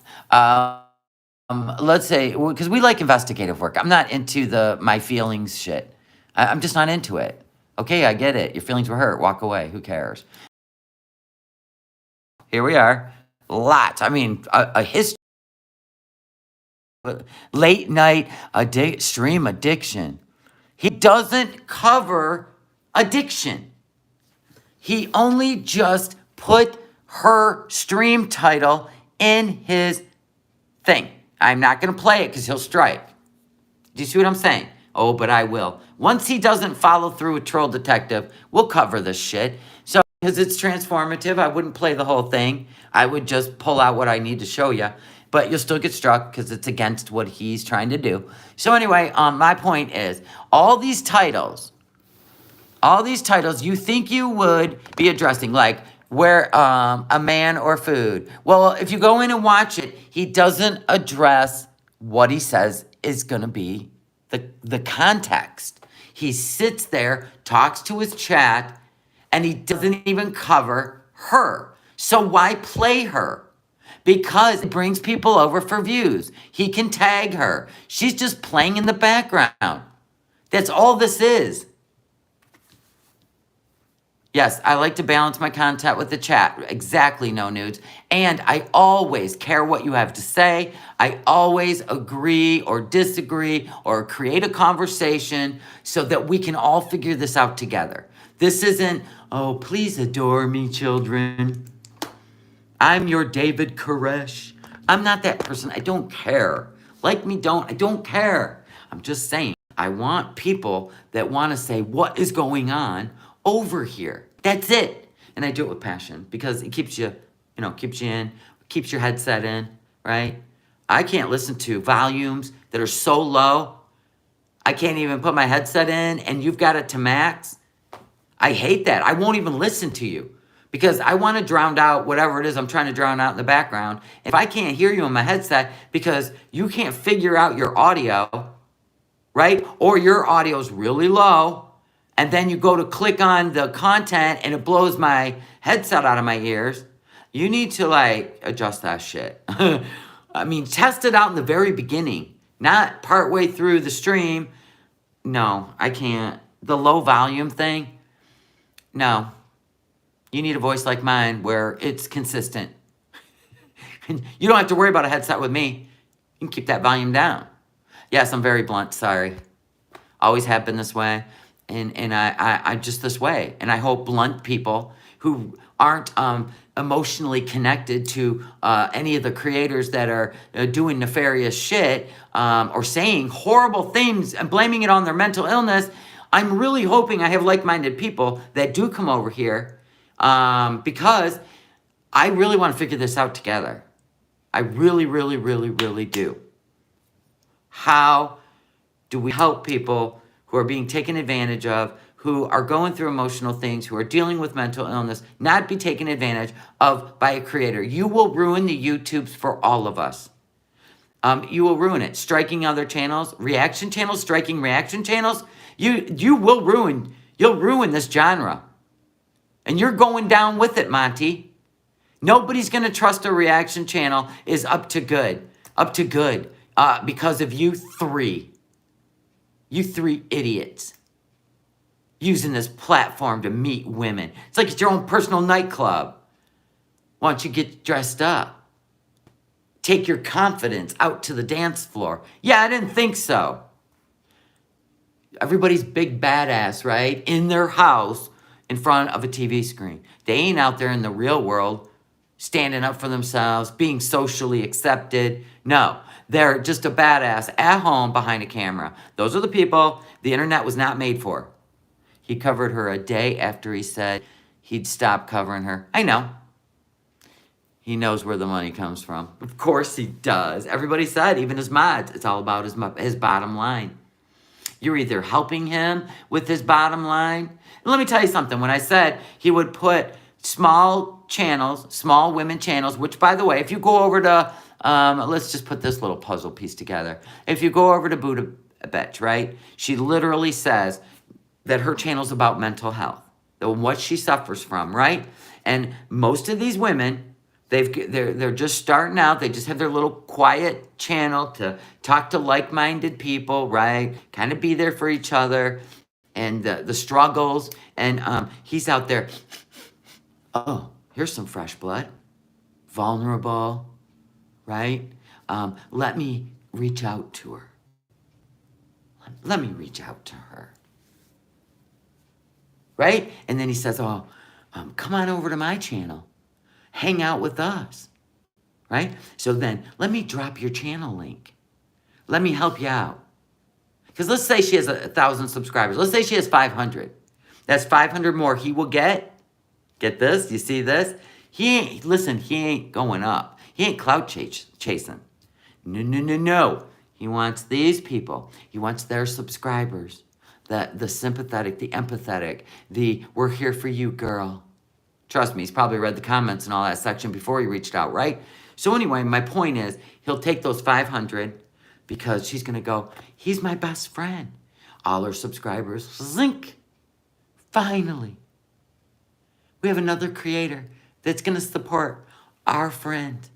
Let's say, because we like investigative work. I'm not into my feelings shit. I'm just not into it. Okay, I get it. Your feelings were hurt. Walk away. Who cares? Here we are. Lots. I mean, a history. Late night stream addiction. He doesn't cover addiction. He only just put her stream title in his thing. I'm not going to play it because he'll strike. Do you see what I'm saying? Oh, but I will. Once he doesn't follow through with Troll Detective, we'll cover this shit. So, because it's transformative, I wouldn't play the whole thing. I would just pull out what I need to show you. But you'll still get struck because it's against what he's trying to do. So anyway, my point is, all these titles, you think you would be addressing, like where a man or food. Well, if you go in and watch it, he doesn't address what he says is going to be the context. He sits there, talks to his chat, and he doesn't even cover her. So why play her? Because it brings people over for views. He can tag her. She's just playing in the background. That's all this is. Yes, I like to balance my content with the chat. Exactly, no nudes. And I always care what you have to say. I always agree or disagree or create a conversation so that we can all figure this out together. This isn't, oh, please adore me, children. I'm your David Koresh. I'm not that person. I don't care. Like me, don't. I don't care. I'm just saying, I want people that want to say, what is going on over here? That's it. And I do it with passion because it keeps you, keeps you in, keeps your headset in, right? I can't listen to volumes that are so low. I can't even put my headset in and you've got it to max. I hate that. I won't even listen to you because I want to drown out whatever it is I'm trying to drown out in the background. If I can't hear you in my headset because you can't figure out your audio, right? Or your audio's really low, and then you go to click on the content and it blows my headset out of my ears, you need to like adjust that shit. I mean, test it out in the very beginning, not partway through the stream. No, I can't. The low volume thing, no. You need a voice like mine where it's consistent. You don't have to worry about a headset with me. You can keep that volume down. Yes, I'm very blunt, sorry. Always have been this way. And I just this way. And I hope blunt people who aren't emotionally connected to any of the creators that are doing nefarious shit or saying horrible things and blaming it on their mental illness, I'm really hoping I have like-minded people that do come over here because I really want to figure this out together. I really, really, really, really do. How do we help people who are being taken advantage of, who are going through emotional things, who are dealing with mental illness, not be taken advantage of by a creator? You will ruin the YouTubes for all of us. You will ruin it. Striking other channels, reaction channels, striking reaction channels. You will ruin, you'll ruin this genre. And you're going down with it, Monty. Nobody's going to trust a reaction channel is up to good, because of you three. You three idiots using this platform to meet women. It's like it's your own personal nightclub. Why don't you get dressed up? Take your confidence out to the dance floor. Yeah, I didn't think so. Everybody's big badass, right? In their house in front of a TV screen. They ain't out there in the real world standing up for themselves, being socially accepted. No, they're just a badass at home behind a camera. Those are the people the internet was not made for. He covered her a day after he said he'd stop covering her. I know. He knows where the money comes from. Of course he does. Everybody said, even his mods, it's all about his bottom line. You're either helping him with his bottom line. And let me tell you something. When I said he would put small channels, small women channels, which, by the way, if you go over to, let's just put this little puzzle piece together. If you go over to Buddha Bitch, right? She literally says that her channel's about mental health, what she suffers from, right? And most of these women, they're just starting out. They just have their little quiet channel to talk to like-minded people, right? Kind of be there for each other and the struggles. And he's out there, oh, here's some fresh blood. Vulnerable, right? Let me reach out to her. Let me reach out to her. Right? And then he says, oh, come on over to my channel. Hang out with us. Right? So then, let me drop your channel link. Let me help you out. Because let's say she has 1,000 subscribers. Let's say she has 500. That's 500 more he will get. Get this? You see this? He ain't going up. He ain't clout chasing. No. He wants these people. He wants their subscribers. The sympathetic, the empathetic, the we're here for you, girl. Trust me, he's probably read the comments and all that section before he reached out, right? So anyway, my point is, he'll take those 500 because she's going to go, he's my best friend. All her subscribers, zink. Finally. We have another creator that's going to support our friend.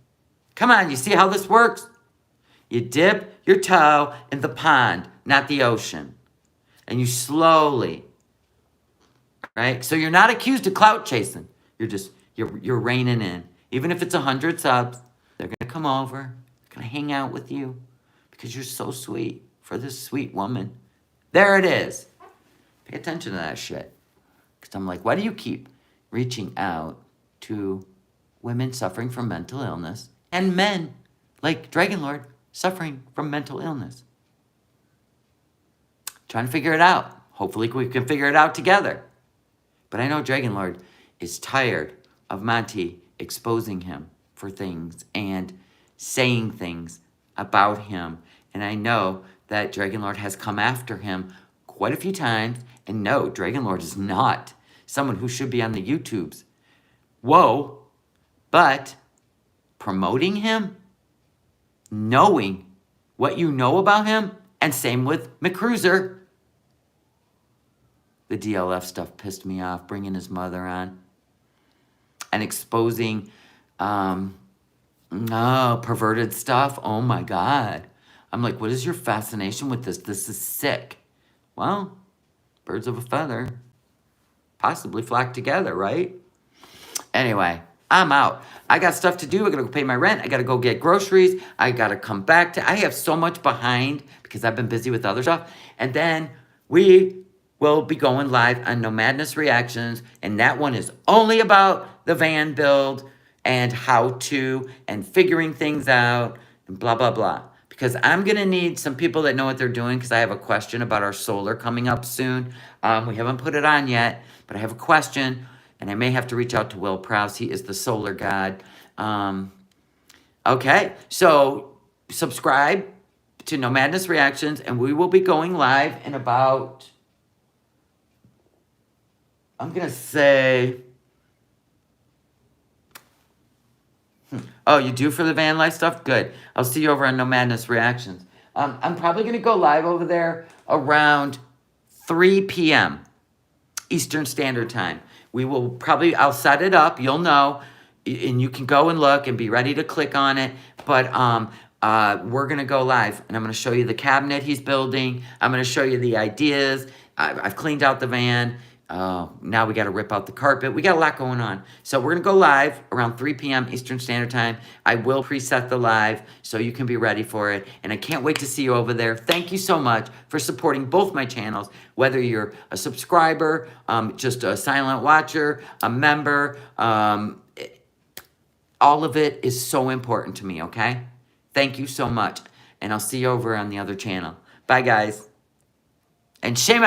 Come on, you see how this works? You dip your toe in the pond, not the ocean. And you slowly, right? So you're not accused of clout chasing. You're reining in. Even if it's 100 subs, they're going to come over, going to hang out with you because you're so sweet for this sweet woman. There it is. Pay attention to that shit. Because I'm like, why do you keep reaching out to women suffering from mental illness and men like Dragonlord suffering from mental illness? Trying to figure it out. Hopefully we can figure it out together. But I know Dragonlord is tired of Monty exposing him for things and saying things about him. And I know that Dragonlord has come after him quite a few times. And no, Dragonlord is not someone who should be on the YouTubes. Whoa. But promoting him, knowing what you know about him, and same with McCruiser. The DLF stuff pissed me off, bringing his mother on and exposing perverted stuff. Oh my God. I'm like, what is your fascination with this? This is sick. Well, birds of a feather possibly flock together, right? Anyway, I'm out. I got stuff to do. I gotta go pay my rent. I gotta go get groceries. I gotta come back to, I have so much behind because I've been busy with other stuff. And then we will be going live on No Madness Reactions. And that one is only about the van build and how to and figuring things out and blah, blah, blah. Because I'm going to need some people that know what they're doing because I have a question about our solar coming up soon. We haven't put it on yet, but I have a question. And I may have to reach out to Will Prowse. He is the solar god. Okay, so subscribe to No Madness Reactions, and we will be going live in about, I'm going to say, oh, you do for the van life stuff? Good. I'll see you over on No Madness Reactions. I'm probably going to go live over there around 3 p.m. Eastern Standard Time. We will probably, I'll set it up, you'll know, and you can go and look and be ready to click on it. But we're going to go live, and I'm going to show you the cabinet he's building. I'm going to show you the ideas. I've cleaned out the van. Now we got to rip out the carpet. We got a lot going on. So we're going to go live around 3 p.m. Eastern Standard Time. I will preset the live so you can be ready for it. And I can't wait to see you over there. Thank you so much for supporting both my channels, whether you're a subscriber, just a silent watcher, a member. All of it is so important to me, okay? Thank you so much. And I'll see you over on the other channel. Bye, guys. And shame